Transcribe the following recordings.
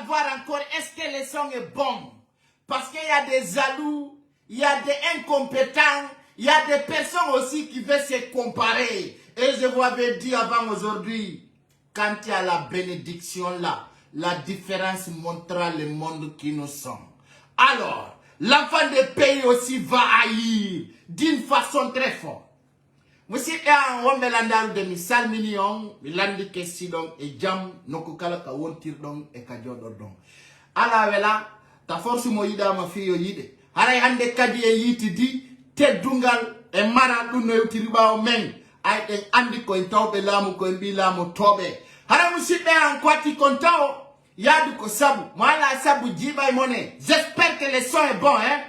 savoir encore est-ce que le son est bon. Parce qu'il y a des jaloux, il y a des incompétents, il y a des personnes aussi qui veulent se comparer. Et je vous avais dit avant aujourd'hui, quand il y a la bénédiction là, la différence montrera le monde qui nous sommes. Alors, l'enfant des pays aussi va haïr d'une façon très forte. Monsieur on melandal de misal minion, milandi kesidon et jam nokukala ka wontir don e ka jodor don. Ala wela ta force mo yida ma fiyo yide. Haray hande kadi e yiti di teddungal e mara dun no yutiri bawo men ay den andi ko en tawbe lamu ko en bi lamu tobe. Haray musibe an kwati kontao yadu ko sabu, mala sabu jiba mone. J'espère que le son est bon hein.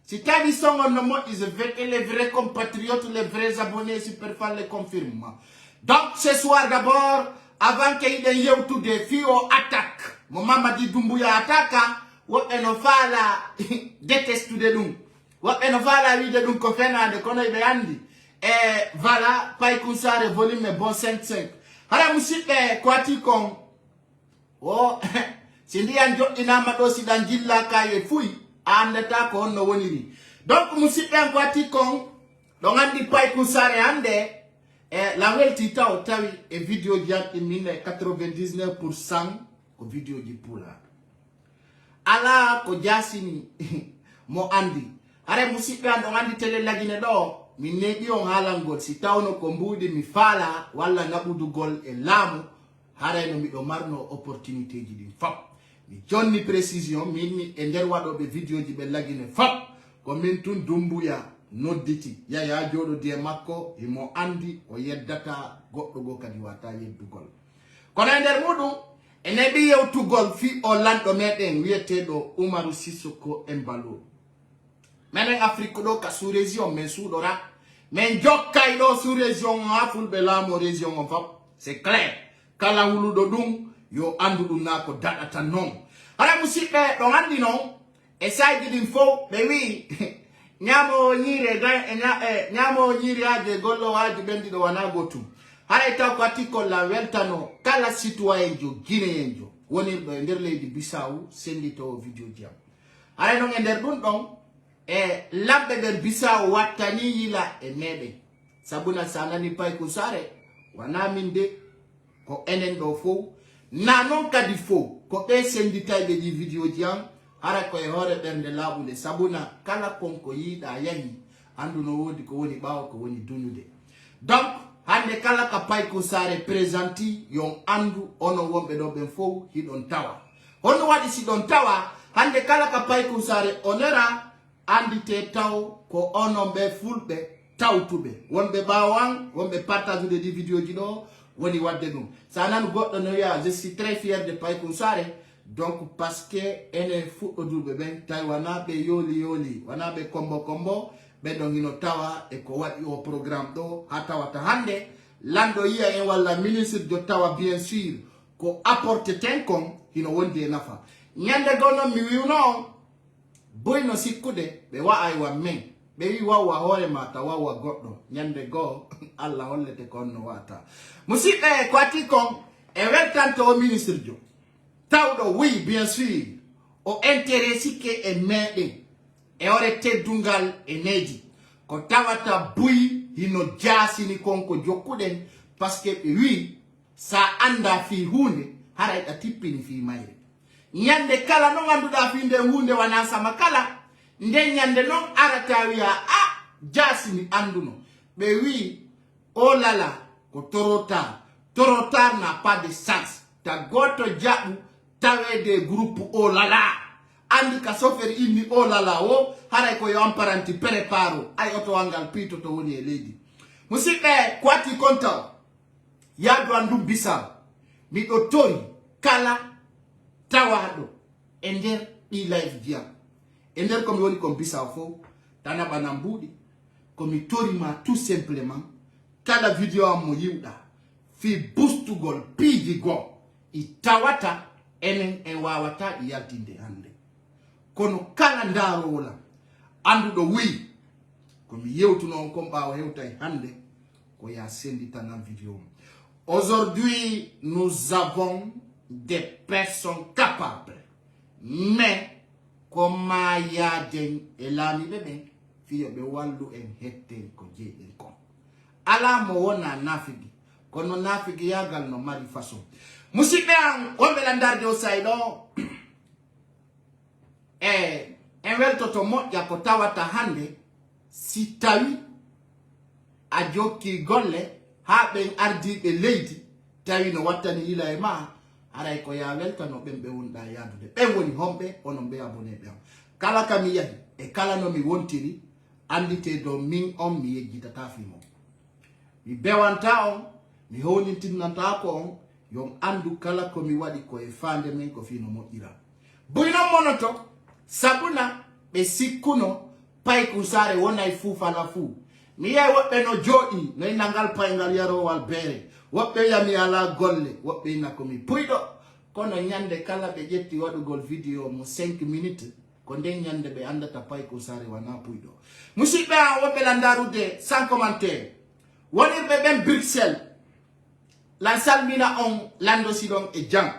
Si tu as dit son nom, je veux que les vrais compatriotes, les vrais abonnés Superfan le confirment. Donc ce soir d'abord, avant qu'il y ait tout des filles au attaque, mon maman dit Dumbuya attaque, ou en fala déteste de nous. Ou en fala lui de nous conféna de qu'on ait andi. Et voilà, pas écouter volume bon 5-5. Alors musique quoi tu con? Oh, si ndi anjo inamado si danjilla kaye fouille. Andata ko no woniri donc musibe en kwati kon donc andi pay kusare ande la welti taw tawi e video jam mine 99% ko video ji pula ala ko jasini mo andi are musibe ando andi tele lagine do mi nebi on halangol si tawno ko mbudi mi fala walla ngabudu gol e lamu hare no mi do marno opportunité ji din fap mi jonni précision min e nder wadobe video ji be lagine fap ko min tun Dumbuya nodditi ya jodo de makko imo andi o yeddata goddo go kadi wata yeddugol kono e nder mudum ene bi yewtugol fi o lando meden wiyetedo Umaru Sissoko Embalo menen Afrique do ka sous région men soudora men jokkay do sous région afulbe lamo région on fap c'est clair kala wuludo dum yo andu na ko dadata non ala musibe don andi non e saidi din fo be wi nyamo nyire nyamo nyire ade gollo waji bendi do wana gotum hala ita ko atiko la weltano kala citoyen jo guinéen jo woni be nder leydi Bissau sendito video jam ala non nder dun don e labbe ber Bissau watani yila e mebe sabuna sanani pay ko sare wana minde ko enen do fo na non kadi fo ko be senditaybe di video jam ara ko e hore bernde labule sabuna kala konko yida yahi andu no wodi ko woni bawo ko woni dunude donc hande kala ka pay ko sare présenti yon andu ono wombe do ben fo hidon tawa hono wadi si don tawa hande kala ka pay ko sare onera andi te taw ko ono be fulbe tawtube wonbe bawan wonbe partage de video ji do woni wadde dum sanan goddo no ya je suis très fier de pay kunsare donc parce que ene fuddo dulbe ben taiwana be yoli wana be kombo be don hino tawa e ko wadi o programme do hatawata hande lando yiya en walla ministre de tawa bien sûr ko apporte tenkon hino wonde nafa nyande gono mi wiuno boyno sikkude be wa ay wa men be wi wawa hore mata wawa goddo nyande go Allah hollete konno wata musibe kwati kon e weltanto o ministre jo tawdo oui bien sûr o intéressé ke e mede e ore teddungal e neji ko tawata buyi hino jasini konko jokkuden parce que oui sa anda fi hunde hara da tippini fi mayre nyande kala no ganduda fi nde hunde wana sama kala nde nyande non arata wiya jasini anduno be wi oh là là ko torotar n'a pas de sens ta goto jabu tawe de groupe oh là là andi ka sofer inni oh là là o hara ko yo amparanti preparo ay oto wangal pito to woni e leydi musibe kwati konta ya do andu bisa mi do tori kala tawado ender i live dia ender comme woni comme bisa fo tana banambudi comme tori ma tout simplement kala video amo yiuda fi boostu gol piji go itawata enen en wawata yaltinde hande kono kala ndaro wala andu do wi ko mi yewtu non ko bawo hewtay hande ko ya sendita na video. Aujourd'hui nous avons des personnes capables. Mais, comment y a des elami bébé, fiyo be walu en hette ko je en kon. Ala mo wona nafigi, kono nafigi yagal no mari façon. Musibe an, wambe landarde o saydo, en welto to mo yakotawata hande, si tawi, a jokki golle, ha ben ardi be leydi, tawi no wattani ila e ma, aray ko ya welta no bembe wonda yadude. Ben woni hombe, onon be abone be am. Kala kami yahi, e kala no mi wontiri, andite do min on mi yejjitata fimo. Mi bewanta on, mi honitinanta ko on, yon andu kala ko mi wadi ko e fande men ko fino moƴƴira. Buyno monoto, sabuna be sikkuno pay kusare wona e fufala fu. Mi yey woɓɓe no jooɗi no inangal payngal yarowal beere. Woɓɓe yami ala golle, woɓɓe ina komi puyɗo. Kono nyande kala ɓe ƴetti waɗugol vidéo mo 5 minutes. Ko nden nyande ɓe andata pay kusare wana puyɗo. Musidɓe an woɓɓe landarude sans commentaire. Wonirɓe ɓen Bruxelles. La salmina on lando sidon e jang.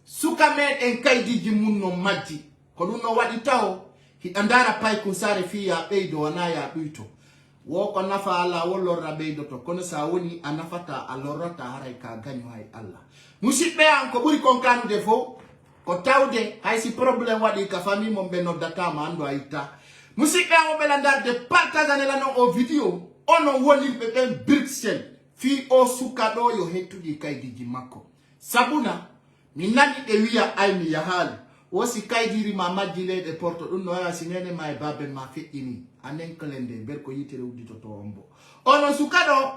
Suka meɗen kaydiji mum no majji. Ko ɗum no waɗi taw hiɗa ndara pay kusare fi ya ɓeydo wana ya ɗuyto. Wo ko nafa ala wo lorra ɓeydoto kono sa woni a nafata a lorrata haray ka gaño hay Allah. Musidɓe an ko ɓuri kon kanude fo ko tawde hay si probléme waɗi ka famille mon ɓe noddatama ando a itta. Musidɓe an woɓe landarde partageanela non o vidéo onon wonirɓe ɓen Bruxelles fi o suka ɗo yo hettuɗi kaydiji makko. Sabuna mi nani ɓe wiya ay mi yahali wosi kaydiri ma majji leyɗe porto ɗum no waya sinene ma e baben ma feƴƴini anen klende ber ko yitere udditoto on bo onon suka ɗo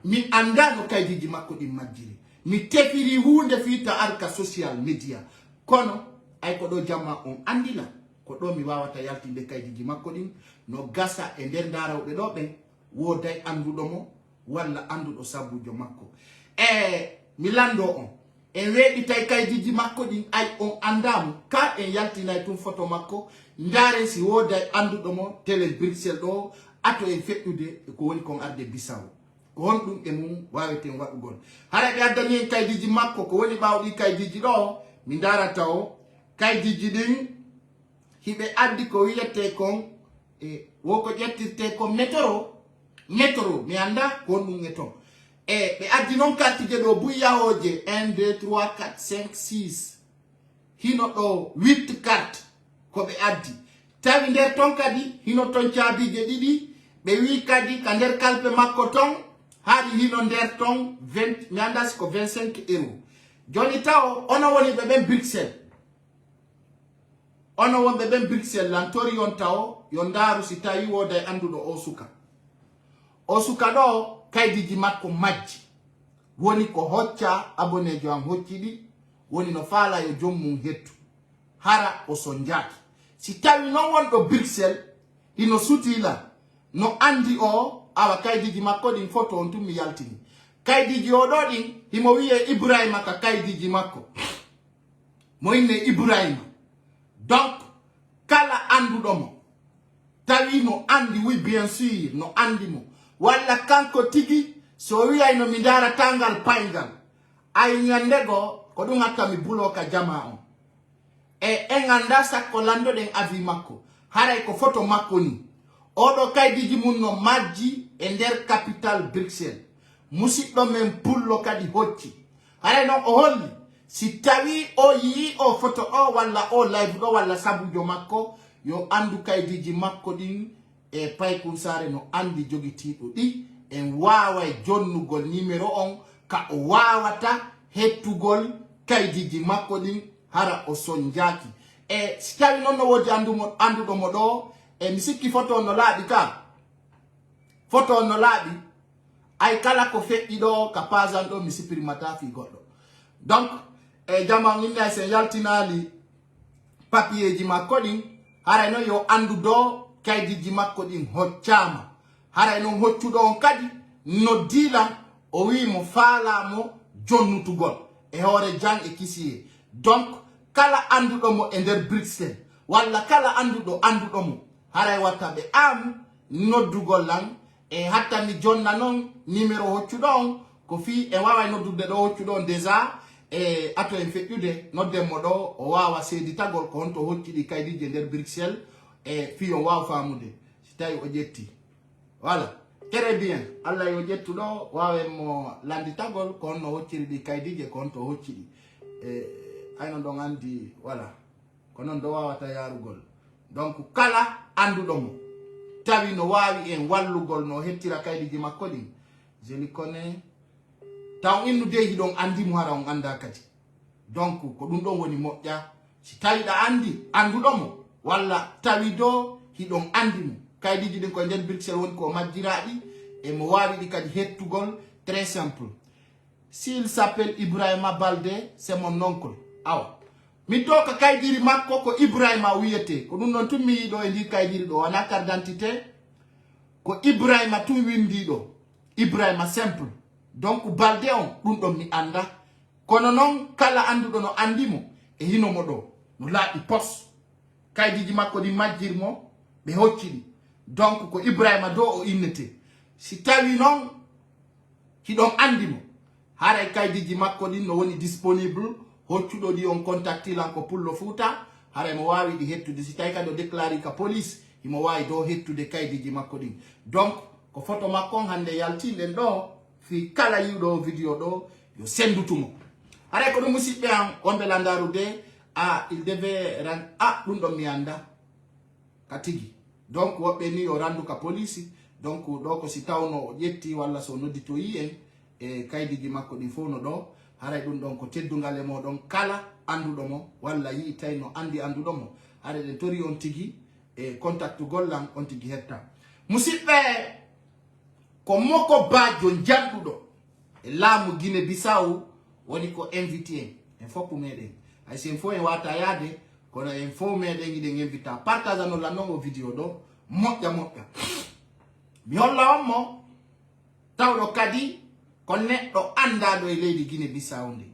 min andano kaydiji makko ɗin majjiri mi tefiri hunde fiita arka social media kono ay ko ɗo jamma on andila ko ɗo mi wawata yaltinde kaydiji makko ɗin no gasa e nder darawɓe ɗo ɓen woday anduɗo mo walla anduɗo sabbujo makko mi lando on en weɗitay kaydiji makko ɗin ay on andamu ka en yaltinay tum photo makko ndaren si woday anduɗo mo télé Bruxelles ɗo ato en feƴƴude ko woni kon arde Bissaw ko hon ɗum e mum waweten waɗugol hara ɓe addani en kaydiji makko ko woni ɓawɗi kaydiji ɗo mi darata o kaydiji ɗin hiɓe addi ko wiyete kon woko ƴettirte ko métro mi anda ko ɗum e ton ɓe addi noon kartije ɗo buyahoje 1 2 3 4 5 6 hino ɗo 8 carte ko ɓe addi tawi nder ton kadi hino ton caabije ɗiɗi ɓe wi kadi ka nder kalpe makko ton haɗi hino nder ton 20 mi anda siko 25 €. Joni taw ono woni ɓe ɓen Bruxelles ono wonɓe ɓen Bruxelles lantori on taw yo ndaru si tawi woday anduɗo o suka ɗo kaydiji makko majji woni ko hocca abonejo am hocciɗi woni no faala yo jommum hettu hara o sonjaki si tawi non wonɗo Bruxelles ino sutila no andi o awa kaydiji makko ɗin photo on tum mi yaltini kaydiji o ɗo ɗin himo wiye Ibrahima ka kaydiji makko mo inne Ibrahima donc kala anduɗo mo tawi no andi oui bien sûr no andi mo walla kanko tigi so wiyay no mi dara tangal payngal ay nyandego ko ɗum hatta mi bulo ka jama on en anda sakko landoɗen avis makko haray ko photo makko ni oɗo kaydiji mum no majji e nder capital Bruxelles musidɗo men pullo kadi hocci haray noon o holli si tawi o yii o photo o walla o live ɗo walla sabujo makko yo andu kaydiji makko ɗin e paykun sare no andi jogitiɗo ɗi en waway jonnugol numéro on ka o wawata hettugol kaydiji makko ɗin hara o sonjaki si tawi noon no wodi anduɗo mo ɗo mi sikki photo no laaɓi ka photo no laaɓi ay kala ko feƴƴi ɗo ka pasan ɗo mi sippirimata fi goɗɗo donc jama minna sen yaltinali papier ji makko ɗin haray noon yo andu do kaydiji makko ɗin hoccama haray noon hoccuɗo on kadi no dilan o wi mo faalamo jonnutugol e hoore jang e kisiye donc kala anduɗo mo e nder Bruxelles walla kala anduɗo mo haray watta ɓe am noddugol lan e hatta mi jonna noon numéro hoccuɗo on ko fi e waway noddude ɗo hoccuɗo on déjà e ato en feƴƴude noddemmo ɗo o wawa seeditagol ko honto hocciɗi kaydiji nder Bruxelles e fiyon wawa famude si tawi o ƴetti voilà très bien Allah yo ƴettu ɗo wawen mo landitagol ko honno hocciri ɗi kaydiji ko honto hocciɗi ayno ɗon andi voilà ko noon ɗo wawata yarugol donc kala anduɗo mo tawi no wawi en wallugol no hettira kaydiji makko ɗin je li connais taw innude hiɗon andimo hara on anda kadi donc ko ɗum ɗon woni moƴƴa si tawiɗa andi anduɗomo walla tawi do hiɗon andimo kaydiji ɗin koye nder Bruxelles woni ko majjiraɗi e mo wawi ɗi kadi hettugol très simple s'il s'appelle Ibrahima Balde c'est mon oncle awa mi doka kaydiri makko ko Ibrahima wiyete ko ɗum ɗon tun mi yiɗo e ndi kaydiri ɗo wana carte d'identité ko Ibrahima tun windiɗo Ibrahima simple donc Balde on ɗum ɗon mi anda kono noon kala anduɗo no andimo e hinomo ɗo no laaɓi pos kaydiji makko ɗi majjirmo ɓe hocciɗi donc ko Ibrahima do o innete si tawi noon hiɗon andimo haray kaydiji makko ɗin no woni disponible hoccuɗo ɗi on contactilan ko pullo Fouta haray mo wawi ɗi hettude si tawi kadi o déclari ka police imo wawi do hettude kaydiji makko ɗin donc ko photo makko on hande yaltiɗen ɗo fi kala yiwɗo vidéo ɗo yo sendutumo haray ko ɗum musidɓe am wonɓe landarude il devait ɗum ɗon mi anda ka tigi donc woɓɓe ni o randu ka police donc ɗo ko si tawno o ƴetti walla so nodditoyi en e kaydiji makko ɗin fof no ɗo haray ɗum ɗon ko teddugal e moɗon kala anduɗo mo walla yi tawi no andi anduɗo mo haray ɗen tori on tigi e contact gollam on tigi hetta musidɓe ko Moko Bajo janɗuɗo e laamu Guinée Bissau woni ko invité en foppu meɗen hay sen fof en wata yaade kono en fof meɗen giɗen invita partage no lannon o vidéo ɗo moƴƴa moƴƴa mi holla on mo tawɗo kadi ko neɗɗo andaɗo e leydi Guinée Bissau ndi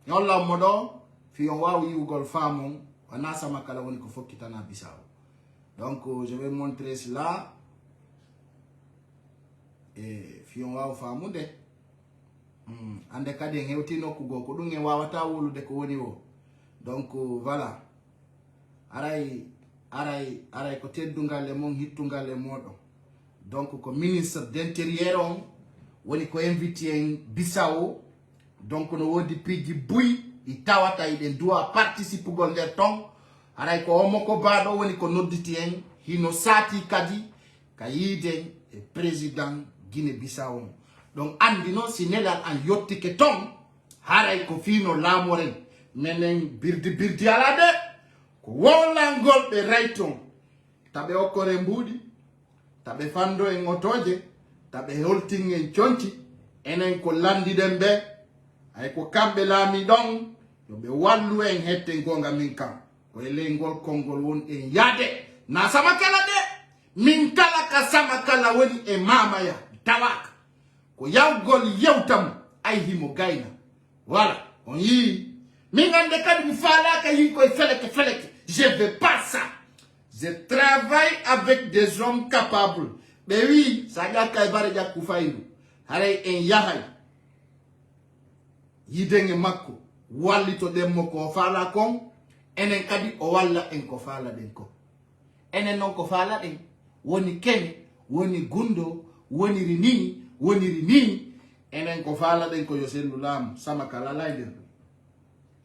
mi holla on mo ɗo fi on wawi yiwugol famon wana sama kala woni ko fokkitana Bissau donc je vais montrer cela et fi on wawi famude ande kadi en hewti nokkugo ko ɗum en wawata wolude ko woni o donc voilà aray ko teddugal e mon hittugal e moɗon donc ko ministre d'intérieur on woni ko invité en Bissau donc no wodi piji buy i tawata iɗen duwa participugol nder ton aray ko o Moko Baɗo woni ko nodditi en hino sati kadi ka yiiden e président Guinée Bissau donc andi noon si nelal an yottike ton haray ko fino laamoren menen birdi ala de ko wowlangol ɓe rayton taɓe okkore mbuuɗi taɓe fando en otoje taɓe holtin en conci enen ko landiɗen ɓe ay ko kamɓe laami ɗon yoɓe wallu en hetten gonga min kam ko e ley ngol konngol won en yaade na sama kala de min kala ka sama kala woni e mamaya tawaka ko yawgol yewtam ay himo gayna voilà on yi min ande kadi mi falaka yi koye feleke je veux pas ça je travaille avec des hommes capables ɓe wi sa ƴakka e bare ƴakku faydu haray en yahay yiden e makko wallito ɗemmo ko faala kon enen kadi o walla en ko faala ɗen ko enen noon ko faala ɗen woni kene woni gundo woniri ni enen ko faala ɗen ko yo sellu laamu sama kala lay nder ɗum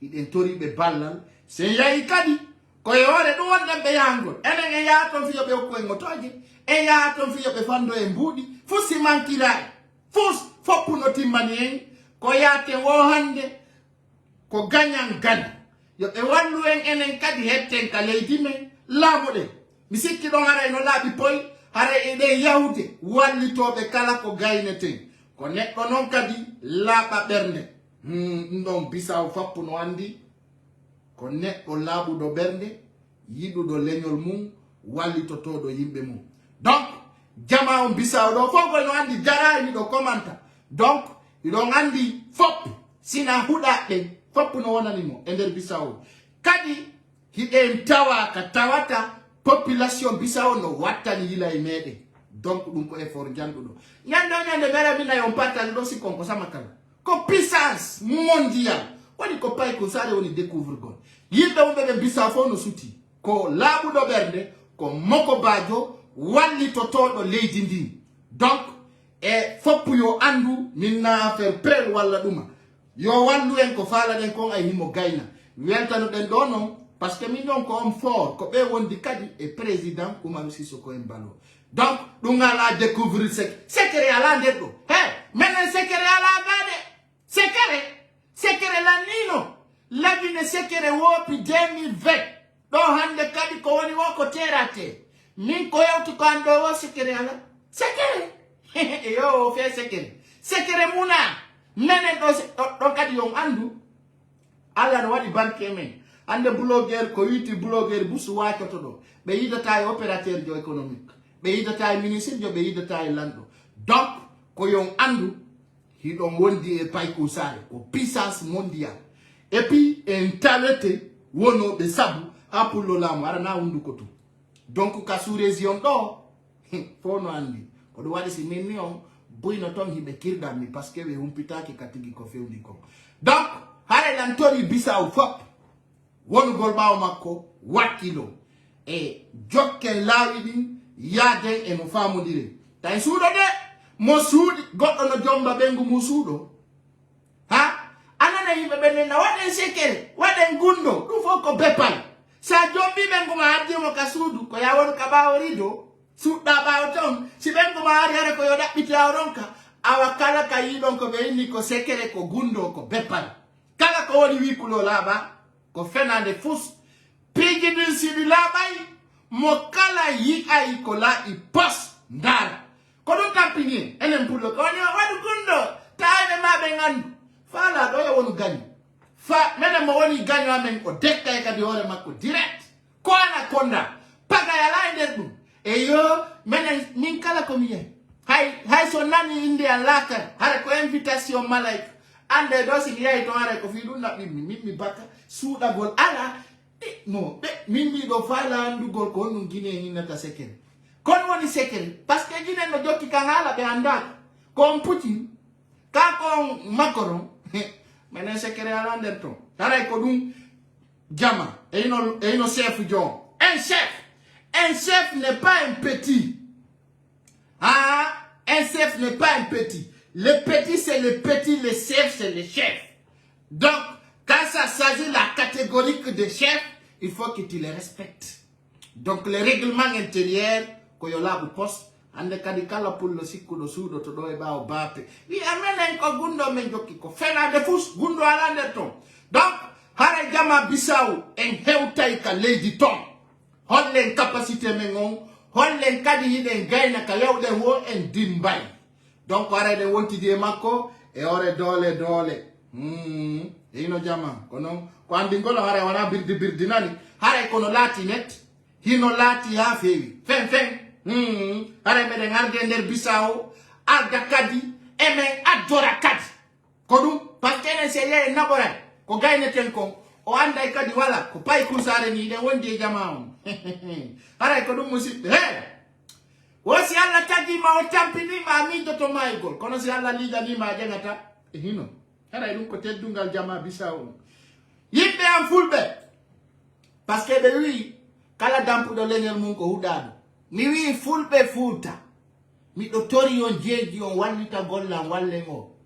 hiɗen toriɓe ballal sen yahi kadi koye hoore ɗum wonɗen ɓe yahangol enen en yaha toon fiyo ɓe hokku en otoje en yaha toon fiyo ɓe fando en mbuuɗi fuu si mankirayi fuu foppu no timmani en ko yaaten wo hande ko gañan gana yo ɓe wallu en enen kadi hetten ka leydi men laamu ɗen mi sikki ɗon haray no laaɓi poy haray eɗen yahude wallitoɓe kala ko gayneten ko neɗɗo noon kadi laaɓa ɓernde ɗum ɗon Bissau fappu no andi ko neɗɗo laaɓuɗo ɓernde yiɗuɗo leñol mum wallitotoɗo yimɓe mum donc jama on Bissau ɗo fof koy no andi jarani ɗo commenta donc iɗon andi fop sina huɗaɓe foppu no wonanimo e nder Bissau kadi hiɗen tawa ka tawata population Bissau no wattani yila e meɗen donc dum ko effort jandudo nyande mera mina yon partage do si konko sama kala ko puissance mondiale woni ko pay ko sare woni découvre gon yimbe be bisa fo no suti ko labu do berde ko moko bajo walli to todo leydi ndi donc e foppu yo andu minna faire prel walla duma yo wandu en ko fala den ko ay himo gayna weltano den do non parce que min non ko on fort ko be wondi kadi e président Oumaro Sissoko Embalo donc dunga la découvrir secret ala ndeddo menen secret ala gade secret la nino la vine secret wopi 2020 do hande kadi ko woni woko terate min ko yawtu ko ando wo secret ala secret yo fe secret muna menen do kadi yon andu ala no wadi banque men ande blogger ko yiti blogger busu wacoto do be yidata e opérateur jo économique be yidata e ministre jo be yidata e lando donc ko yon andu hidon wondi e pay ko sare ko puissance mondiale et puis en talete wono be sabu apullo lamu ara na wundu ko to donc ka sous région do fono andi ko do wadi si minnion boyno ton hibe kirdami parce que be humpitaki katigi ko fewni ko donc hare lantori Bissau fop wonu golbaw makko wakilo e jokken lawidi yade e mo famodire tay suudo de mo suudi goddo no jomba bengu mo suudo ha anana yimbe benena waden sekere waden gundo du foko bepal sa jombi bengu ma addi mo ka suudu ko yawon ka bawrido suudda bawo ton si bengu ma ari hare ko yo dabbiti awronka awa kala ka yidon ko be ni ko sekere ko gundo ko bepal kala ko woni wikulo laba ko fenande fus pigi din sidi labai mo kala yi ay ko la I pos ndara ko dum tampini enen pullo ko wadu gundo taade mabe ngandu fala do yo wonu gani fa mena mo woni gani amen ko dekka e kadi hore makko direct ko ana konda paga ya la nder dum e yo menen min kala ko miye hay so nani inde alaka hare ko invitation malaika ande do si yayi to hare ko fi dum na mi baka suuda gol ala no be mimi do fala andu gol ko non gine ni nata sekere kon woni sekere parce que gine no jokki kangala be anda ko Putin ka ko Macron menen sekere ala nder to tara ko dum jama e ino chef John un chef n'est pas un petit un chef n'est pas un petit le petit c'est le petit le chef c'est le chef donc quand ça s'agit de la catégorie de chef, il faut que tu les respectes. Donc les règlements intérieurs, que tu as au poste, ande kadikala pour le siku do sudo to do eba obape. Vi amena ko gundo menjoki ko fena de fus gundo alande ton. Donc hare jama Bissau en hewtay ka lady ton. Hollen capacité mengon, hollen kadi hiden gayna ka yawde wo en dimbay. Donc hare de wonti de makko e ore dole. Ino jama kono ko andi ngolo hare wana birdi nani hare kono lati net hino lati ha fewi fen hare mede ngarde nder Bissau arga kadi emen adora kadi kodum partene seye nabora ko gayneten kon o anda kadi wala ko pay kusare ni de wondi jama on hare kodum musid wosi alla kadi ma o tampini ma mi to maygol kono si alla liga ni ma jangata hino hare dum ko teddungal jama Bissau yimbe am fulbe parce que be wi kala dampu do lenel mun ko hudado mi wi fulbe futa mi do tori on jeji on wallita golla walle ngo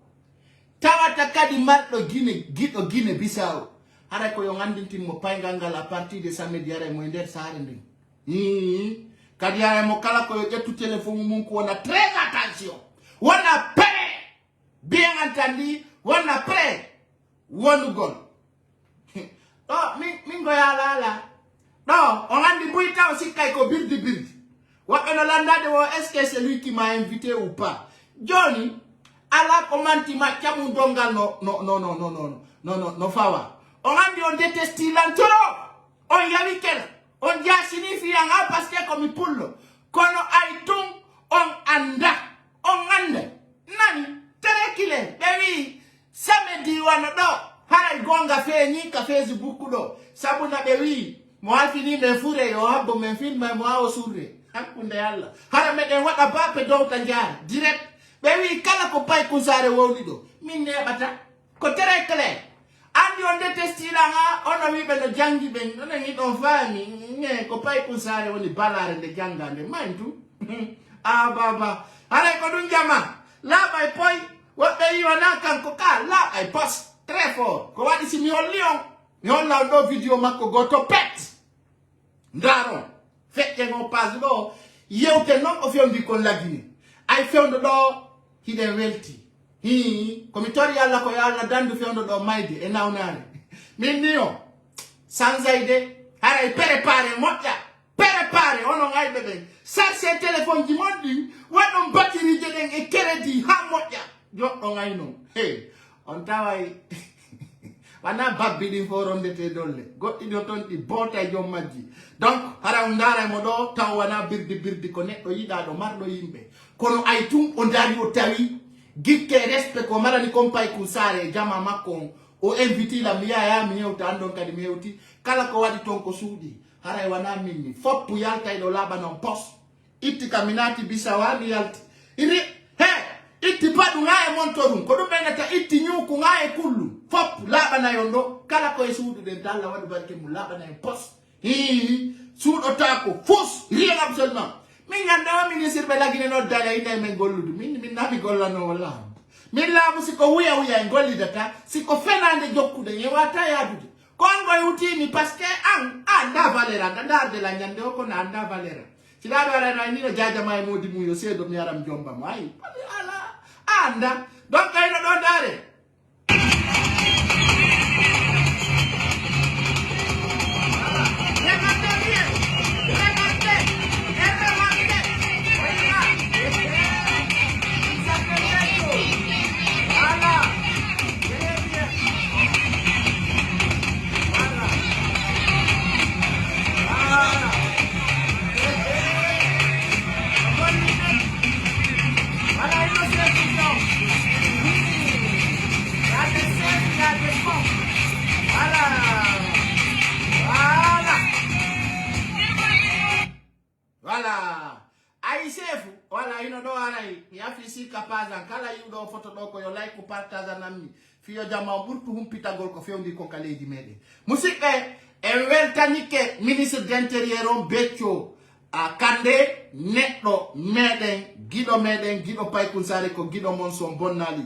tawata kadi mardo gido Gine Bissau hare ko yo ngandintin mo paygal ngal à partir de samedi are mo nder saare ndin kadi are mo kala ko yo jettu téléphone mun ko wona très attention wona prêt bien entendu wona prêt wonu gol mingo ya lala no on andi buita aussi kay ko birdi wakana landade wo est-ce que c'est lui qui m'a invité ou pas Johnny ala commenti ma chamu dongal no fawa on andi on déteste l'antoro on yawi kel on dia signifie nga parce que comme pullo kono aitum on anda nani terekile bewi samedi wana do hara gonga fenyi ka Facebook do sabuna bewi mo alfini me fure yo habbo men film mo awo surre Hakunde yalla. Hara meden wada bape do tanjar. Direct. Bewi kala ko pay kusare wolido. Minne bata. Ko tere kale. Andi on detestila nga ono wibe no jangi ben. Ono ngi don fami. Nge ko pay kusare woni balare de jangande. Mandu. Ah baba. Hara ko dun jama. La bay poi. What be you na kan ko ka la ay post. Très fort. Ko wadi si mi on lion. Mi on la do video makko goto pet. Ndaro. Fekje ngo pas do. Yewte non o fiom di kon lagini. Ay fewndo do hiden welti. Hi komitori yalla ko yalla dandu fewndo do mayde e nawnare. Min niyo. Sanzaide haray prepare moja. Prepare ono ngay bebe. Sarse téléphone di modi wadon batterie jeden e crédit ha moja. Jo on ngay no. Hey, on taway wana babbidi foronde te dolle. Goddi do ton di bota jom majji. Donc hara ndara mo do taw wana birdi ko neddo yida do mardo yimbe. Kono ay tum on dari o tawi gikke respect ko marani kompay kusare jama makko o invite la miya ya mi yewta andon kadi mi yewti kala ko wadi ton ko suudi hara wana minni foppu yalta do laba non post itti kaminati bisawani yalti iri he itti padu ngae montorum ko dum benata itti nyuku ngae kullu foppu laba na yondo kala ko e suudi de dalla wadu barke mu laba na post hi suudo tako fos rien absolument min ganda min sirbe lagine no dala ina men golludu min nabi gollano wala min la musiko wuya ngolli data siko fenande jokkude yewata yadude kon go yutini parce que an anda valera anda de la nyande ko na anda valera sila do ala ni no jaja may modi mu yo sedo mi aram jomba may ala anda donc ay no do dare Voilà. Ay sefu. Voilà, ino do aray. Mi afisi kapaza. Kala yu do foto do ko yo like ko partage nami. Fiyo jama burtu humpita gol ko fewndi ko kale di mede. Musike e weltanike ministre d'intérieur on beccio a kande netto meden gido pay kunsare ko gido monson bonnali.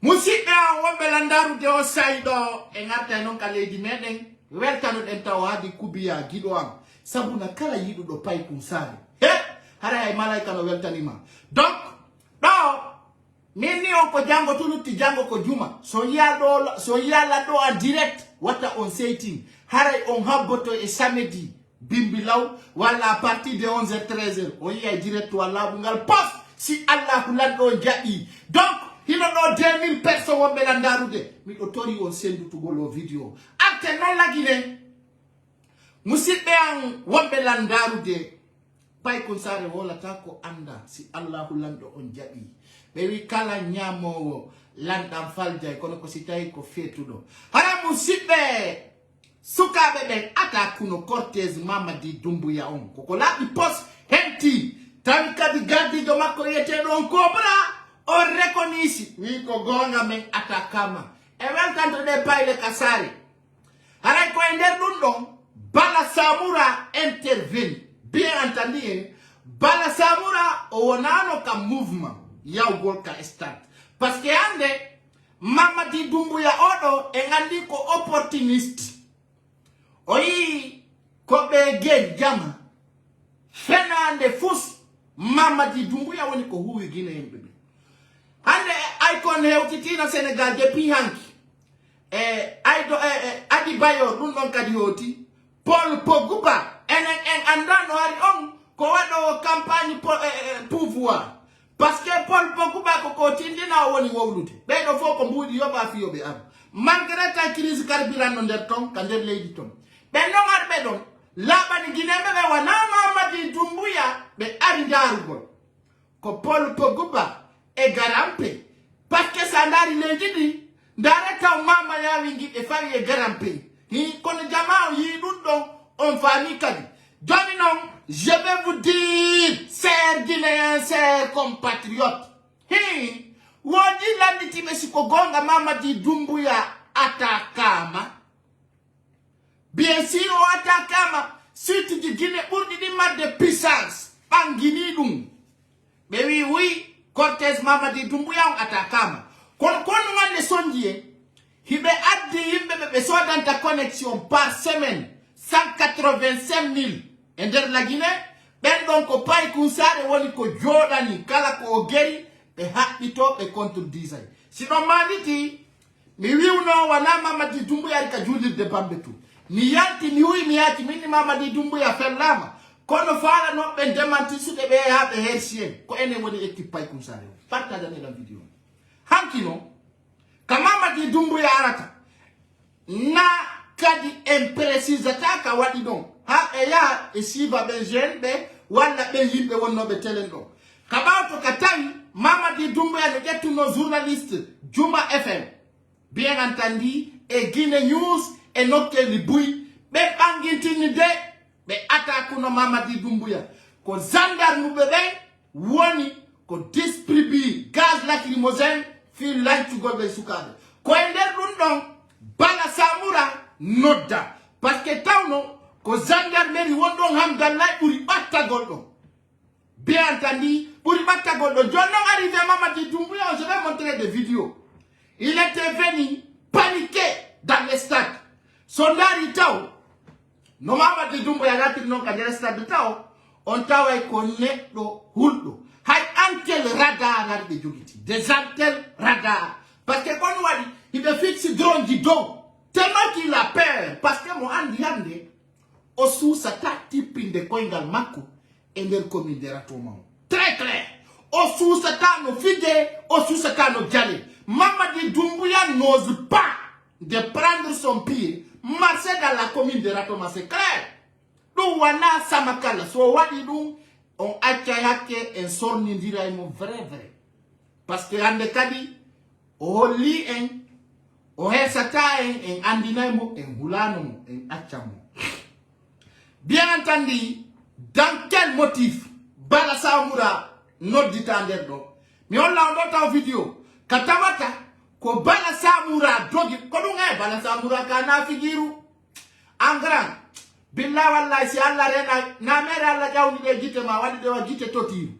Musike a wombe landaru de o saydo e ngarta non kale di meden. Weltanu den tawadi kubiya gido am. Sabuna kala yidu do pay kunsare. He hara ay malaika no weltanima. Donc do mini on ko jango tuluti jango ko juma so yala do en direct wata on sayting hara on habboto e samedi bimbilaw wala à partir de 11h-13h on y a direct wala bungal post si Allah lando jadi. Donc hino no 2000 personnes wombe landarude mi do tori on sendu to golo video ate non lagine musibbe an wombe landarude pay kunsare wala tako anda si Allah lando on jadi. Bewi kala nyamowo landam falja kono ko sitai ko fetudo hara musibe suka bebe ata kuno Cortez Mamadi Doumbouya on koko labi post henti tanka di gadi do makko yete don cobra o reconisi wi ko gonga men atakama e weltanto de payle kasari hara ko ender dun don Bala Samura intervene bien entendu Bala Samura o wonano ka mouvement yaw golka start parce que ande Mamadi Doumbouya odo e ngandi ko opportuniste oyi ko be gen jama fenande fus Mamadi Doumbouya woni ko huwi gine yimbe ande icon hewtitina Senegal depuis hanki adi bayo dun don kadi hoti Paul Pogba en andano hari on ko wado campagne pouvoir parce que Paul Pogba ko tindina woni wowlude be do fo ko mbudi yoba fi yobe am malgré ta crise carburant non der ton kan der leydi ton be no ngar be don labani ginembe be wana Mamadi Doumbouya be ari darugol ko Paul Pogba e garampe parce que ça ndari leydi di ndare taw mama ya wingi e fari e garampe ni kono jama yi dun don on fami kadi Johnny non, je vais vous dire, chers Guinéens, chers compatriotes. Wadi landiti mesiko gonga Mamadi Doumbouya atakama. Bien sûr, atakama. Suite du Guinée, pour dire de puissance. En Guinée, mais oui, Cortés Mamadi Doumbouya atakama. Quand on a les sondiers, il va besoin dans ta connexion par semaine 185 000. Et dans la Guinée, ben donc au pays Kounsare, on ko Jordani, Kalako Ogeri, et Hatito et contre Dizay. Sinon, Maniti, mais oui ou non, wana Mamadi Doumbouya ka Judith de Bambetou. Ni yanti, ni oui, mi yati, mini Mamadi Doumbouya fait lama. Kono fala no ben démenti sur de BH et Hershien. Ko ene woni équipe pays Kounsare. Partagez la vidéo. Hankino. Mamadi Doumbouya arata na kadi imprécise taka wadi don ha eya esiba benjen be wala be yimbe wonno be telendo kabato katani Mamadi Doumbouya ne get nos journalistes Juma FM bien entendu et Guinée News et notre libui be bangintini de be attaque no Mamadi Doumbouya ko gendarme be woni ko distribue gaz lacrymogène fil light to go be sukade ko ender dun don bala samura nodda parce que tawno ko gendarmerie wondon hamdallah buri batta goldo bien entendu buri batta goldo jonno arrivé Mamadi Doumbouya je vais montrer des vidéos il était venu paniquer dans le stade sondari taw no Mamadi Doumbouya gati non ka le stade taw on taway ko neddo huldo hay antel radar arde jogiti des antel radar parce que quand on dit il me fixe drone du dos tellement qu'il a peur parce que mon andi hande au sous sa type de koingal mako et leur commune de Ratoman très clair au sous sa no fide au sous sa no diale Mamadi Doumbouya n'ose pas de prendre son pied marcher dans la commune de Ratoman c'est clair nous wana samakala so wadi dum on akayake en sorni ndira mo vrai parce que ande kadi o li en o hesata en andinamo en hulano en achamo bien entendu dans quel motif Bala Samura nodita nderdo mi on la ndota vidéo katawata ko Bala Samura dogi ko dunga Bala Samura kana figiru angran billah wallahi si Allah rena na mere Allah jawni de jite ma wadi de wa jite toti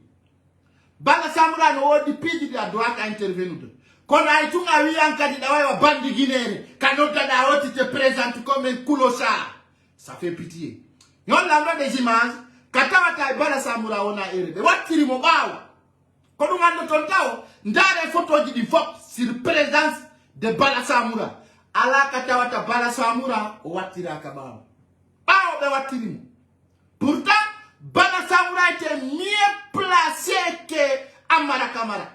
Bala Samura no wodi pidi da doit intervenir kono ay tunga wi ankadi da wa bandi guinéen kanota da hoti te présente comme un colossar ça fait pitié yon la des images katawata Bala Samura ona erebe watiri mo bawo ko dum ando ton taw ndare photo ji di fop sur présence de Bala Samura ala katawata Bala Samura o watira ka bawo pourtant Bala Samura était mieux placé que Amara Kamara